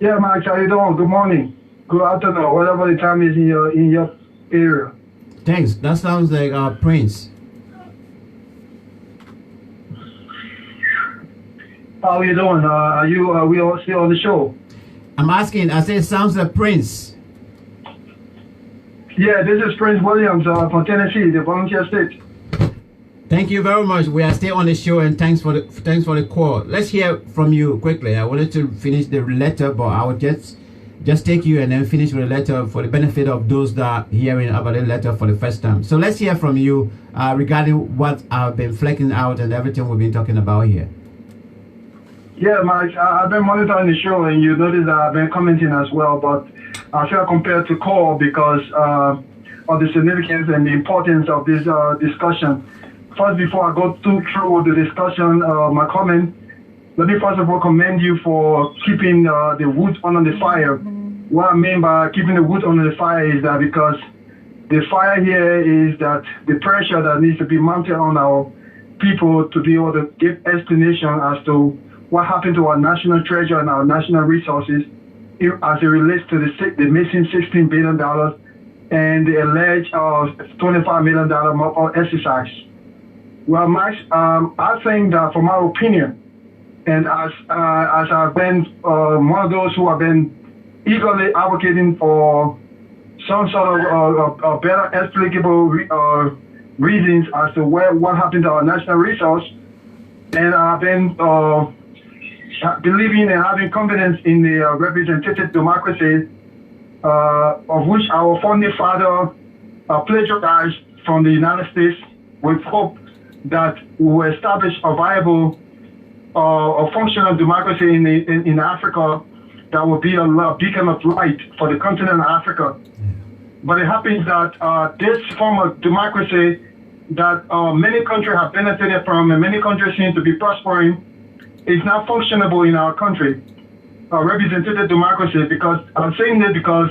Yeah, Mike, how you doing? Good morning. Good afternoon, whatever the time is in your area. Thanks. That sounds like Prince. How are you doing? Are we all still on the show? I'm asking. I said, sounds like Prince. Yeah, this is Prince Williams from Tennessee, the volunteer state. Thank you very much. We are still on the show, and thanks for the call. Let's hear from you quickly. I wanted to finish the letter, but I would just take you and then finish with a letter for the benefit of those that are hearing about the letter for the first time. So let's hear from you regarding what I've been fleshing out and everything we've been talking about here. Yeah, Mike, I've been monitoring the show, and you notice that I've been commenting as well, but I feel compared to call because of the significance and the importance of this discussion. First, before I go through the discussion, my comment, let me first of all commend you for keeping the wood under the fire. What I mean by keeping the wood under the fire is that because the fire here is that the pressure that needs to be mounted on our people to be able to give explanation as to what happened to our national treasure and our national resources as it relates to the missing $16 billion and the alleged $25 million mop-up exercise. Well, Max, I think that from my opinion, and as I've been one of those who have been eagerly advocating for some sort of better explicable reasons as to what happened to our national resource, and I've been believing and having confidence in the representative democracy, of which our founding father plagiarized from the United States, with hope that we will establish a viable, a functional democracy in Africa that will be a beacon of light for the continent of Africa. But it happens that this form of democracy that many countries have benefited from and many countries seem to be prospering is not functionable in our country. Representative democracy, because I'm saying that because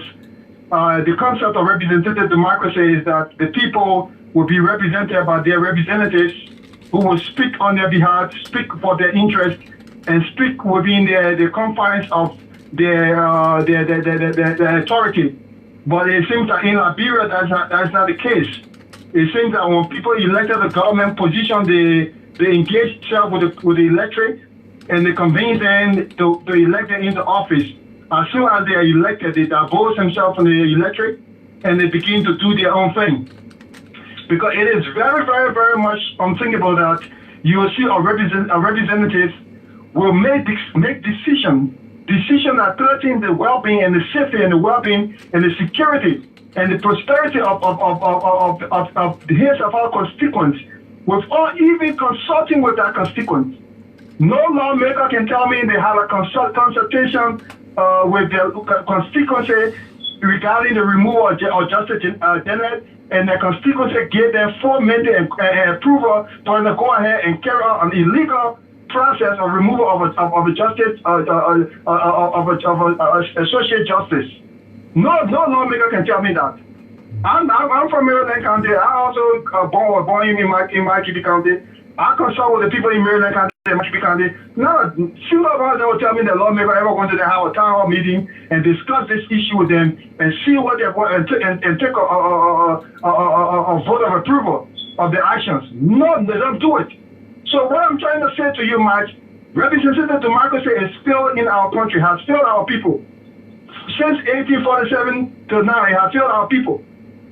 the concept of representative democracy is that the people will be represented by their representatives who will speak on their behalf, speak for their interest, and speak within the confines of their authority. But it seems that in Liberia, that's not the case. It seems that when people elected the government position, they engage themselves with the electorate, and they convince them to elect them into office. As soon as they are elected, they divorce themselves from the electorate, and they begin to do their own thing. Because it is very, very, very much unthinkable that you will see a representative will make decisions that threaten the well-being and the safety and the well-being and the security and the prosperity of his of our constituents, without even consulting with that constituent. No lawmaker can tell me they have a consultation with their constituency regarding the removal of Justice General, and the constituency gave them 4 mandate approval for them to go ahead and carry out an illegal process of removal of a justice associate justice. No lawmaker can tell me that. I'm from Maryland County. I also born in Marquis County. I consult with the people in Maryland County and Marquis County. Not a single of us will tell me that lawmaker ever went to have a town hall meeting and discuss this issue with them and see what they want and take a vote of approval of the actions. No, they don't do it. So what I'm trying to say to you, Mike, representative democracy is still in our country, has failed our people. Since 1847 to now, it has failed our people.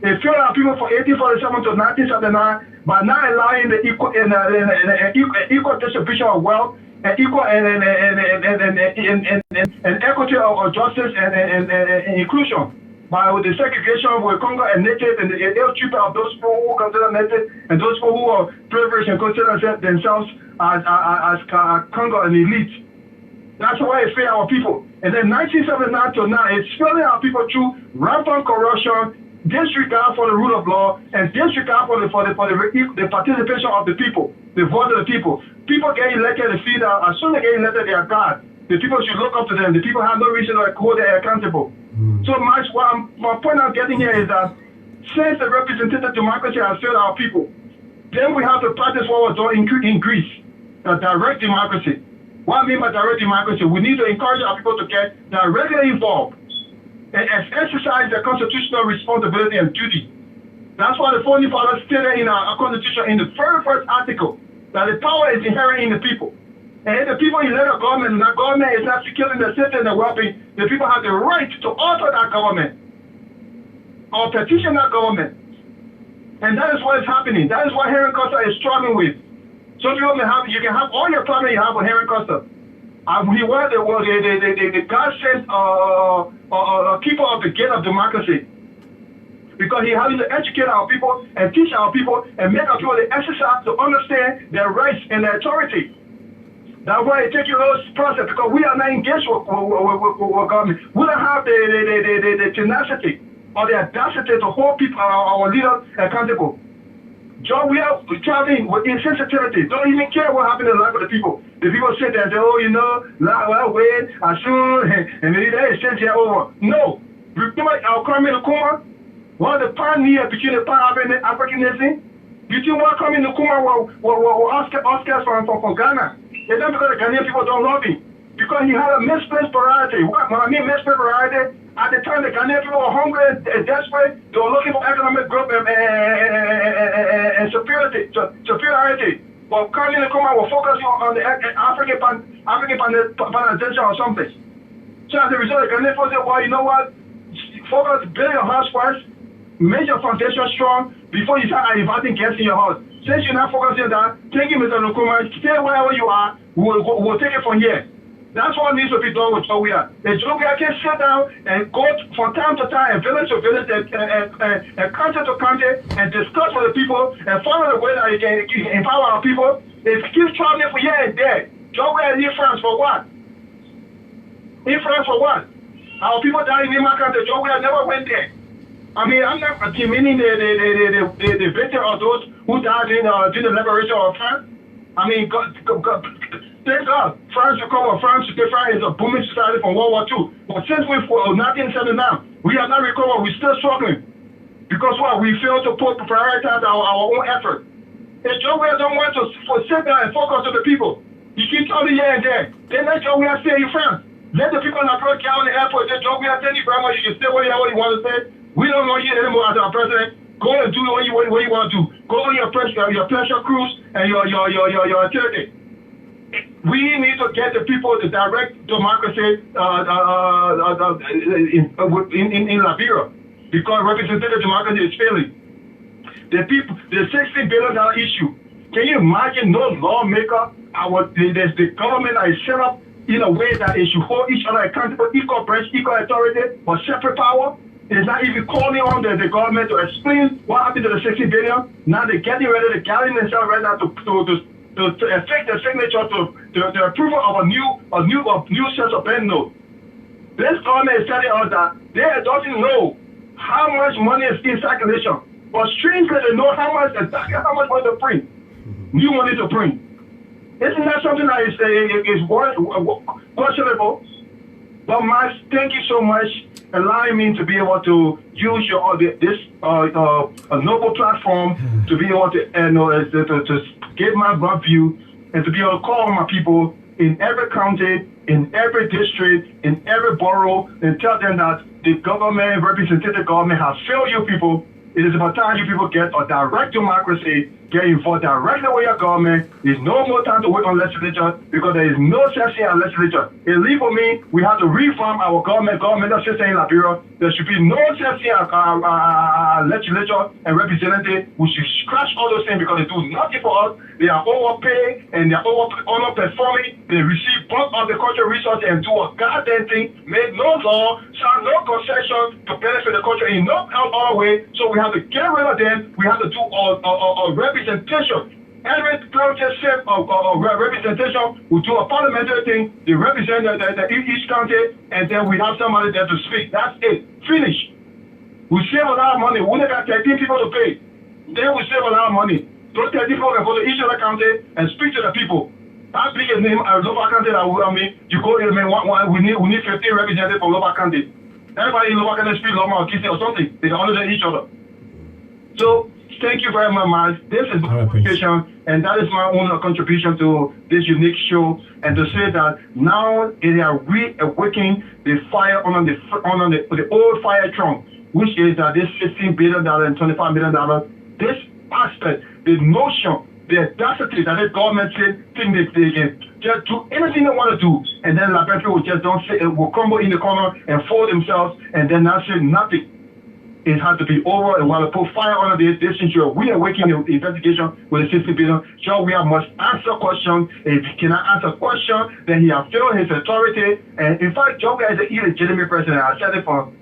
It failed our people from 1847 to 1979 by not allowing the equal distribution of wealth and equal and equity of justice and inclusion. By the segregation with Congo and native and the ill treatment of those people who consider native and those people who are privileged and consider themselves as Congo and elite. That's why it failed our people. And then 1979 to now, it's failing our people through rampant corruption, disregard for the rule of law, and disregard for the participation of the people, the vote of the people. People get elected and feel that as soon as they get elected, they are God. The people should look up to them. The people have no reason to hold them accountable. So my point I'm getting here is that since the representative democracy has failed our people, then we have to practice what was done in Greece, direct democracy. What I mean by direct democracy, we need to encourage our people to get directly involved and exercise their constitutional responsibility and duty. That's why the founding fathers stated in our constitution in the very first article that the power is inherent in the people. And if the people elect a government and that government is not securing the safety and the well-being, the people have the right to alter that government or petition that government. And that is what is happening. That is what Henry Costa is struggling with. Some people you can have all your problems you have with Henry Costa. He was the God sent keeper of the gate of democracy. Because he has to educate our people and teach our people and make our people the exercise to understand their rights and their authority. That's why it takes a little process, because we are not engaged with government. We don't have the tenacity or the audacity to hold people, our leaders, accountable. John, we are traveling with insensitivity. Don't even care what happened in the life of the people. The people sit there and say, oh, well, wait, as soon, and then they send you over. No. Remember our Kwame Nkrumah, one of the pioneers between the Pan-Africanism, between what Kwame Nkrumah were Oscars from Ghana. It's not because the Ghanaian people don't love him. Because he had a misplaced priority. When I mean misplaced priority, at the time the Ghanaian people were hungry and desperate, they were looking for economic growth and superiority. But Kwame Nkrumah was focusing on the African panization or something. So as a result, the Ghanaian people said, well, you know what? Focus, build your house first, make your foundation strong before you start inviting guests in your house. Since you're not focusing on that, thank you, Mr. Nkrumah. Stay wherever you are. We'll take it from here. That's what needs to be done with Joe Weir. If Joe Weir can sit down and go from time to time, and village to village, and country to country, and discuss with the people, and find a way that he can empower our people. If he keeps traveling for here and there, Joe Weir is in France for what? In France for what? Our people died in my country. Joe Weir never went there. I mean, I'm not demeaning the victim of those who died in during the liberation of France. I mean, thank God, France recovered. France is a booming society from World War II. But since we 1979, we have not recovered. We're still struggling. Because what? We failed to prioritize our own effort. If Joe Weir don't want to sit down and focus on the people, you keep talking here and there. Then let Joe Weir stay in France. Let the people in Accra get on the airport. Say, Joe Weir, tell you, grandma, you can say what you want to say. We don't want you anymore as our president. Go and do what you want to do. Go on your pleasure cruise and your activity. We need to get the people to direct democracy in Liberia, because representative democracy is failing. The $60 billion issue. Can you imagine no lawmaker? The government is set up in a way that it should hold each other accountable, equal branch, equal authority, but separate power. It's not even calling on the government to explain what happened to the $60 billion. Now they're getting ready to gather themselves right now to affect the signature to the approval of a new set of bank notes. This government is telling us that they doesn't know how much money is in circulation, but strangely they know how much money to print, new money to print. Isn't that something that is questionable? But Max, thank you so much, allowing me to be able to use this noble platform to be able to give my view and to be able to call on my people in every county, in every district, in every borough, and tell them that the government, representative government, has failed you people. It is about time you people get a direct democracy, get involved directly with your government. There's no more time to work on legislature because there is no section in legislature. Illegal for me, we have to reform our governmental system in Liberia. There should be no section in legislature and representative. We should scratch all those things because they do nothing for us. They are overpaid and they are underperforming. They receive bulk of the cultural resources and do a goddamn thing, make no law, sign no concession to benefit the culture in no other way. So we have to get rid of them. We have to do a representation. Every county set of representation, we do a parliamentary thing. They represent each county, and then we have somebody there to speak. That's it. Finish. We save a lot of money. We only got 13 people to pay. Then we save a lot of money. Those 13 people can go to each other county and speak to the people. How big is name local county that you go in, we need 15 representatives from local county. Everybody in local county speak Loma or Kisi or something. They can understand each other. So thank you very much, man. This is my contribution, and that is my own contribution to this unique show. And to say that now they are reawakening the fire on the old fire trunk, which is that this $16 billion and $25 million. This aspect, the notion, the audacity that the government think they can just do anything they want to do, and then Liberia people just don't say, will crumble in the corner and fold themselves, and then not say nothing. It has to be over, and while to put fire on this issue, we are working the investigation with the $60 billion. Sure, we must answer questions. If he cannot answer questions, then he has failed his authority. And in fact, Joe is an illegitimate president. I said it for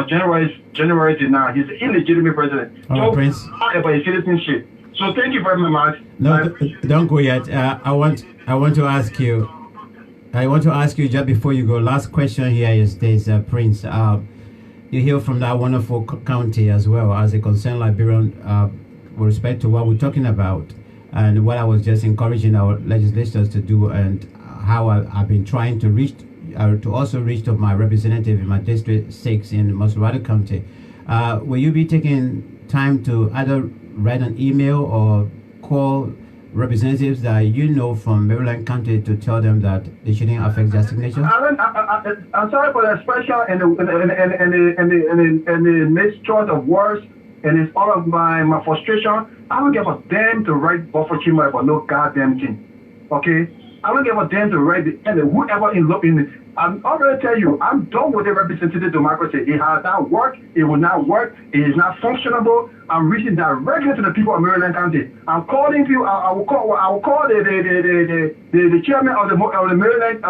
January to now. He's an illegitimate president. Joe is not about his citizenship. So thank you very much. No, don't go yet. I want to ask you. Just before you go. Last question here is this, Prince. You hear from that wonderful county as well as a concerned Liberian with respect to what we're talking about and what I was just encouraging our legislators to do, and how I've been trying to reach to also reach to my representative in my District 6 in Masurado County. Will you be taking time to either write an email or call representatives that you know from Maryland County to tell them that they shouldn't affect their signature? I'm sorry for the expression and the mischoice of words, and it's all of my frustration. I don't give a damn to write Buffalo Chima about no goddamn thing. Okay? I don't give a damn to write the and whoever is looking. I'm already tell you, I'm done with the representative democracy. It has not worked. It will not work. It is not functionable. I'm reaching directly to the people of Maryland County. I'm calling you. I will call the chairman of the Maryland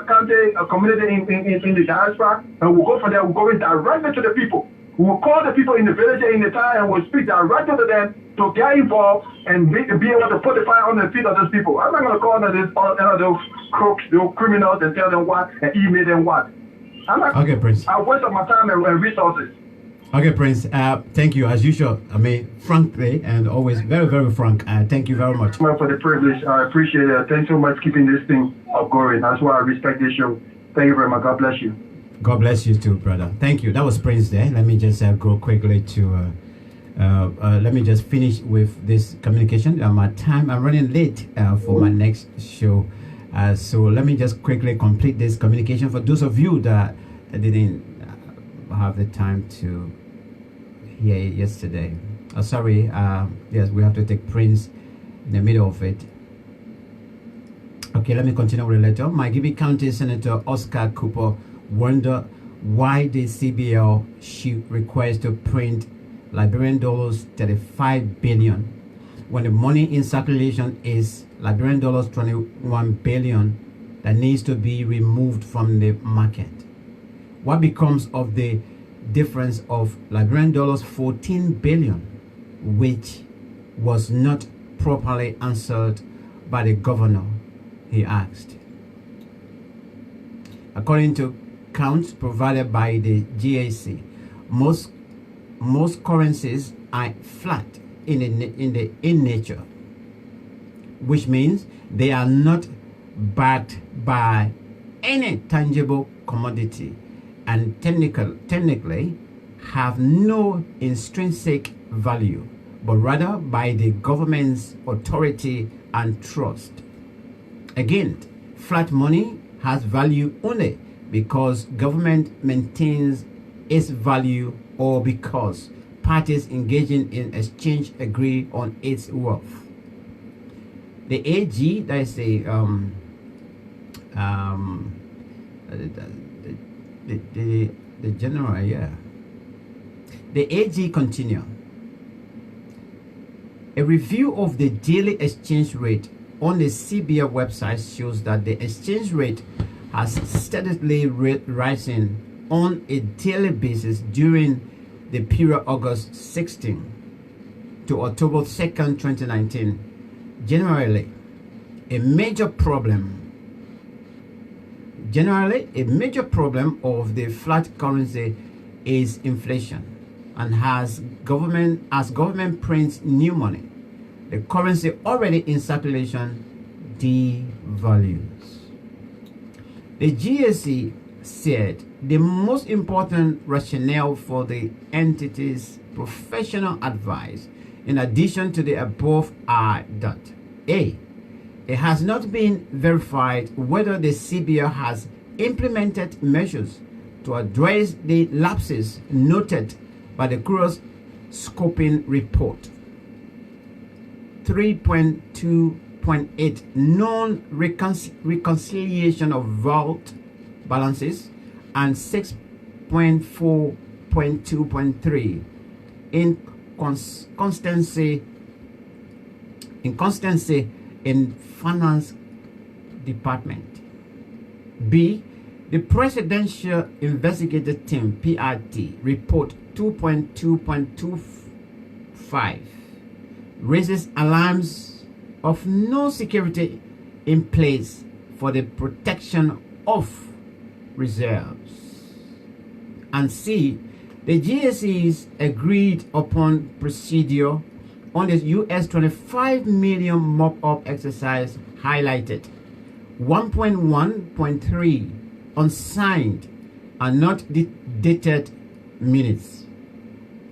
County community in the diaspora, and we'll go from there. We'll go in directly to the people. We will call the people in the village in the town and we'll speak directly to them to get involved and be able to put the fire on the feet of those people. I'm not going to call those crooks, those criminals, and tell them what and email them what. I'm not. Okay, Prince. I waste of my time and resources. Okay, Prince. Thank you as usual. I mean, frankly and always very, very frank. Thank you very much. Well, for the privilege, I appreciate it. Thanks so much keeping this thing going. That's why I respect this show. Thank you very much. God bless you. God bless you too, brother. Thank you. That was Prince there. Let me just go quickly to. Let me just finish with this communication. My time. I'm running late for my next show. So let me just quickly complete this communication for those of you that didn't have the time to hear it yesterday. Sorry. Yes, we have to take Prince in the middle of it. Okay, let me continue with the letter. Maghibie County Senator Oscar Cooper wonder why the CBL should request to print Liberian dollars 35 billion when the money in circulation is Liberian dollars 21 billion that needs to be removed from the market. What becomes of the difference of Liberian dollars 14 billion, which was not properly answered by the governor, he asked. According to counts provided by the GAC, most currencies are flat in nature, which means they are not backed by any tangible commodity and technically have no intrinsic value, but rather by the government's authority and trust. Again, flat money has value only because government maintains its value or because parties engaging in exchange agree on its worth. The AG, that is the general, yeah. The AG continue. A review of the daily exchange rate on the CBL website shows that the exchange rate has steadily rising on a daily basis during the period August 16 to October 2nd, 2019. Generally, a major problem of the flat currency is inflation, and as government prints new money, the currency already in circulation devalues. The GAC said the most important rationale for the entity's professional advice, in addition to the above, are that A, it has not been verified whether the CBL has implemented measures to address the lapses noted by the curious scoping report. 3.2.8 non-reconciliation of vault balances, and 6.4.2.3 inconsistency in finance department. B, the Presidential Investigative Team PRT report 2.2.25 raises alarms of no security in place for the protection of reserves. And C, the GAC's agreed upon procedure on the US 25 million mop-up exercise highlighted 1.1.3 unsigned and not dated minutes.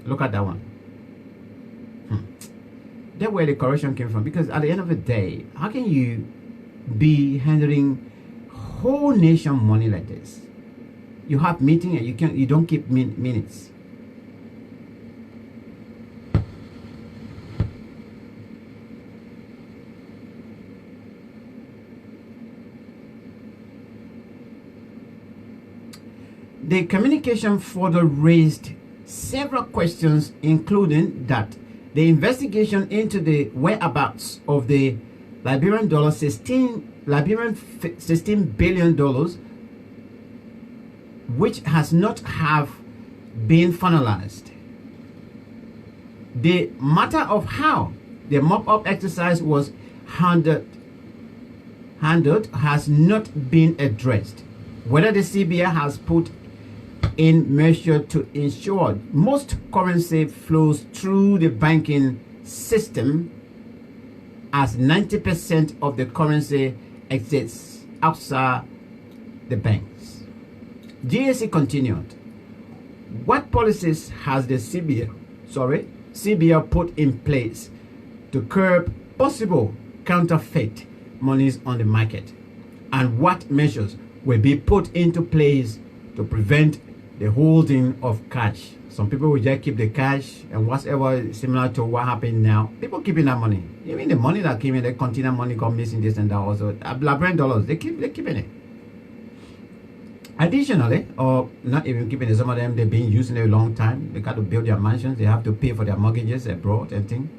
Look at that one. That's where the correction came from, because at the end of the day, how can you be handling whole nation money like this? You have meeting and you don't keep minutes. the communication further raised several questions, including that the investigation into the whereabouts of the Liberian $16 billion, which has not have been finalized. The matter of how the mop-up exercise was handled has not been addressed. Whether the CBI has put in measure to ensure most currency flows through the banking system, as 90% of the currency exists outside the banks. GSE continued. What policies has the CBI put in place to curb possible counterfeit monies on the market? And what measures will be put into place to prevent the holding of cash? Some people will just keep the cash and whatever similar to what happened now. People keeping that money. Even the money that came in, the container money got missing, this and that also. Liberian dollars, they're keeping it. Additionally, or not even keeping it, some of them, they've been using it a long time. They got to build their mansions. They have to pay for their mortgages abroad and things.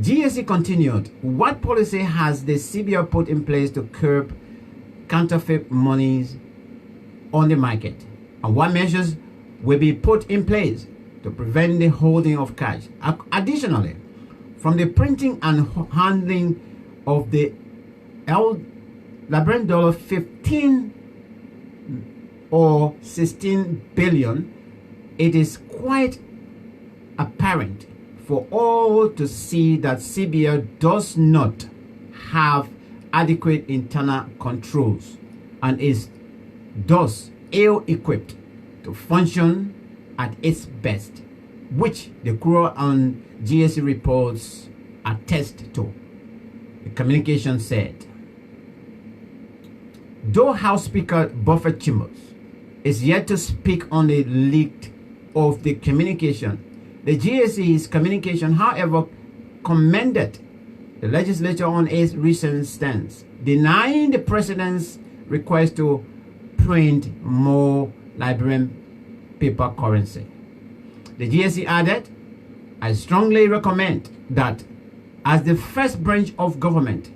GSE continued. What policy has the CBI put in place to curb counterfeit monies on the market? And what measures will be put in place to prevent the holding of cash? Additionally, from the printing and handling of the Liberian dollar 15 or 16 billion, it is quite apparent for all to see that CBI does not have adequate internal controls and is thus ill-equipped to function at its best, which the Kuro and GSE reports attest to. The communication said, though House Speaker Buffett Chambers is yet to speak on the leak of the communication, the GSE's communication, however, commended the legislature on its recent stance, denying the president's request to print more Liberian paper currency. The GSE added, I strongly recommend that as the first branch of government,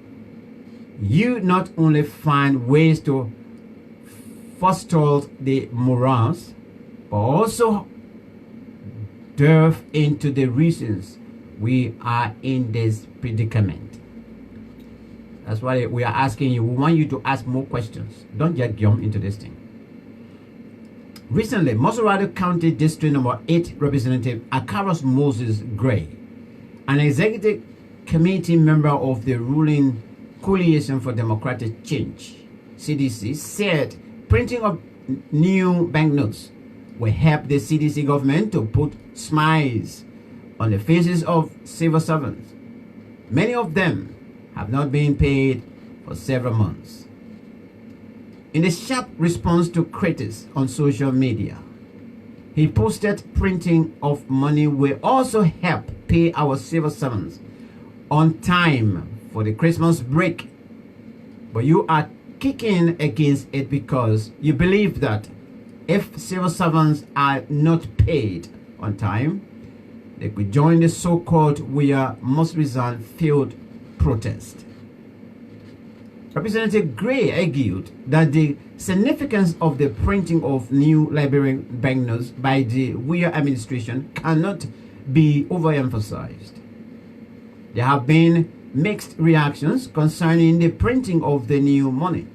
you not only find ways to forestall the morals, but also delve into the reasons we are in this predicament. That's why we are asking you. We want you to ask more questions. Don't just jump into this thing. Recently, Mosorado County District Number 8 Representative Akaros Moses Gray, an executive committee member of the ruling Coalition for Democratic Change, CDC, said printing of new banknotes will help the CDC government to put smiles on the faces of civil servants. Many of them have not been paid for several months. In a sharp response to critics on social media, he posted printing of money will also help pay our civil servants on time for the Christmas break. But you are kicking against it because you believe that if civil servants are not paid on time, they could join the so-called "We Are Must Resign" field protest. Representative Gray argued that the significance of the printing of new Liberian banknotes by the Weir administration cannot be overemphasized. There have been mixed reactions concerning the printing of the new money,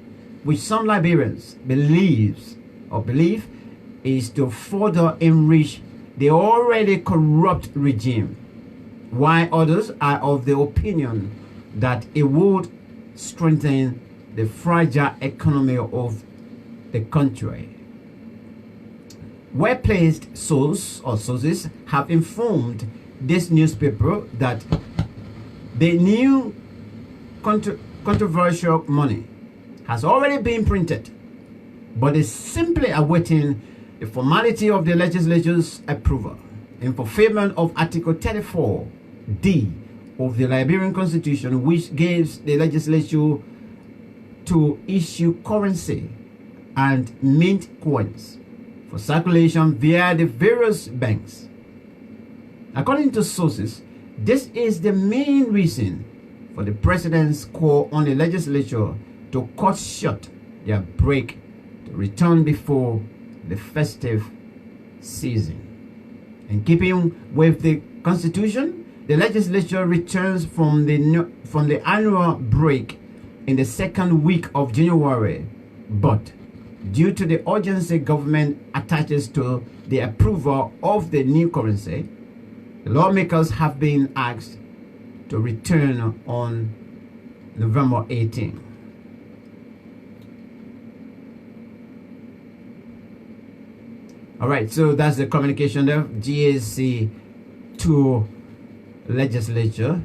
which some Liberians believe is to further enrich the already corrupt regime, while others are of the opinion that it would strengthen the fragile economy of the country. Well-placed sources have informed this newspaper that the new controversial money has already been printed, but is simply awaiting the formality of the legislature's approval in fulfillment of Article 34D of the Liberian Constitution, which gives the legislature to issue currency and mint coins for circulation via the various banks. According to sources, this is the main reason for the president's call on the legislature to cut short their break to return before the festive season. In keeping with the Constitution, the legislature returns from the annual break in the second week of January, but due to the urgency government attaches to the approval of the new currency, the lawmakers have been asked to return on November 18. All right, so that's the communication there. GAC to legislature,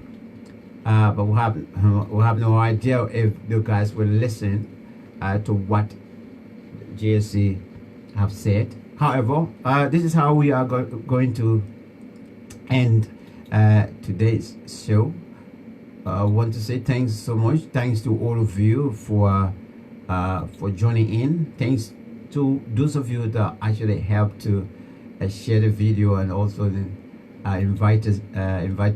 but we have no idea if you guys will listen to what GAC have said. However, this is how we are going to end today's show. I want to say thanks so much. Thanks to all of you for joining in. Thanks to those of you that actually helped to share the video, and also invite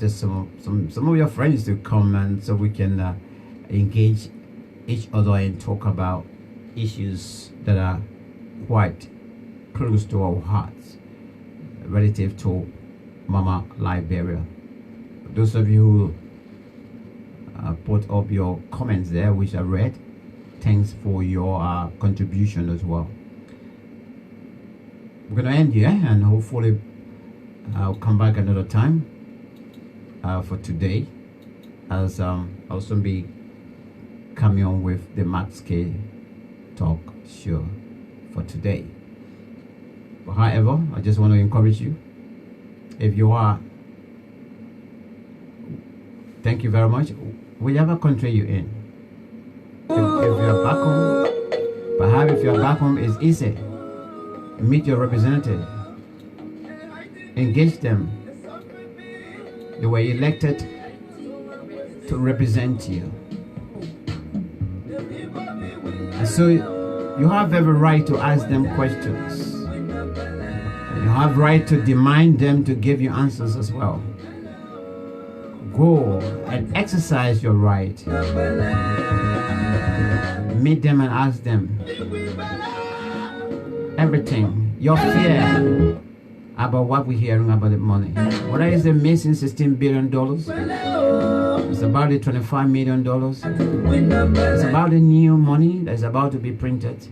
some of your friends to come, and so we can engage each other and talk about issues that are quite close to our hearts relative to Mama Liberia. Those of you who put up your comments there, which I read, thanks for your contribution as well. We're going to end here, and hopefully I'll come back another time for today, as I'll soon be coming on with the Max K talk show for today. But however, I just want to encourage you, if you are, thank you very much, whichever country you're in. If you're back home, perhaps if you're back home, it's easy. Meet your representative, engage them. They were elected to represent you, and so you have every right to ask them questions. You have right to demand them to give you answers as well. Go and exercise your right. Meet them and ask them everything, your fear about what we're hearing about the money. What is the missing $16 billion? It's about the $25 million. It's about the new money that's about to be printed.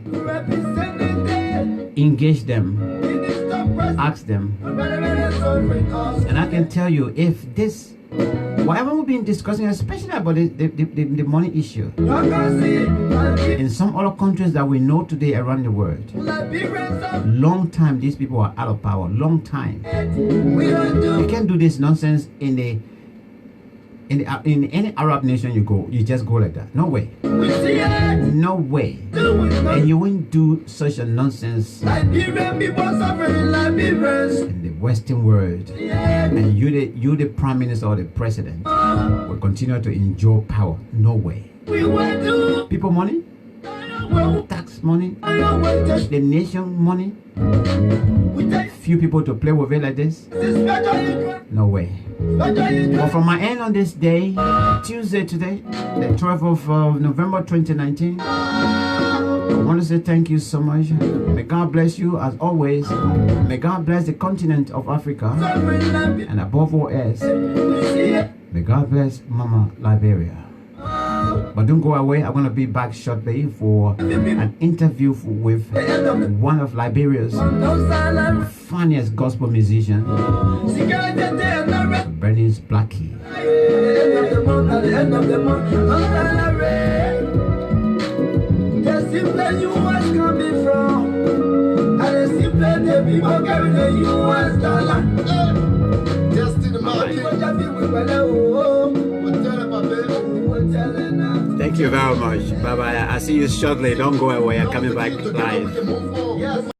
Engage them. Ask them. And I can tell you, if this, whatever we've been discussing, especially about the money issue, in some other countries that we know today around the world, long time these people are out of power. Long time. You can't do this nonsense in any Arab nation you go. You just go like that. No way. No way. And you won't do such a nonsense in the Western world. And you the prime minister or the president will continue to enjoy power. No way. People money, tax money, the nation money, few people to play with it like this. No way. But from my end on this day, Tuesday today, the 12th of November 2019, I want to say thank you so much. May God bless you as always. May God bless the continent of Africa, and above all else, may God bless Mama Liberia. But don't go away. I'm going to be back shortly for an interview with one of Liberia's funniest gospel musicians, Bernice Blackie. Thank you very much. Bye bye. I'll see you shortly. Don't go away. I'm coming back live.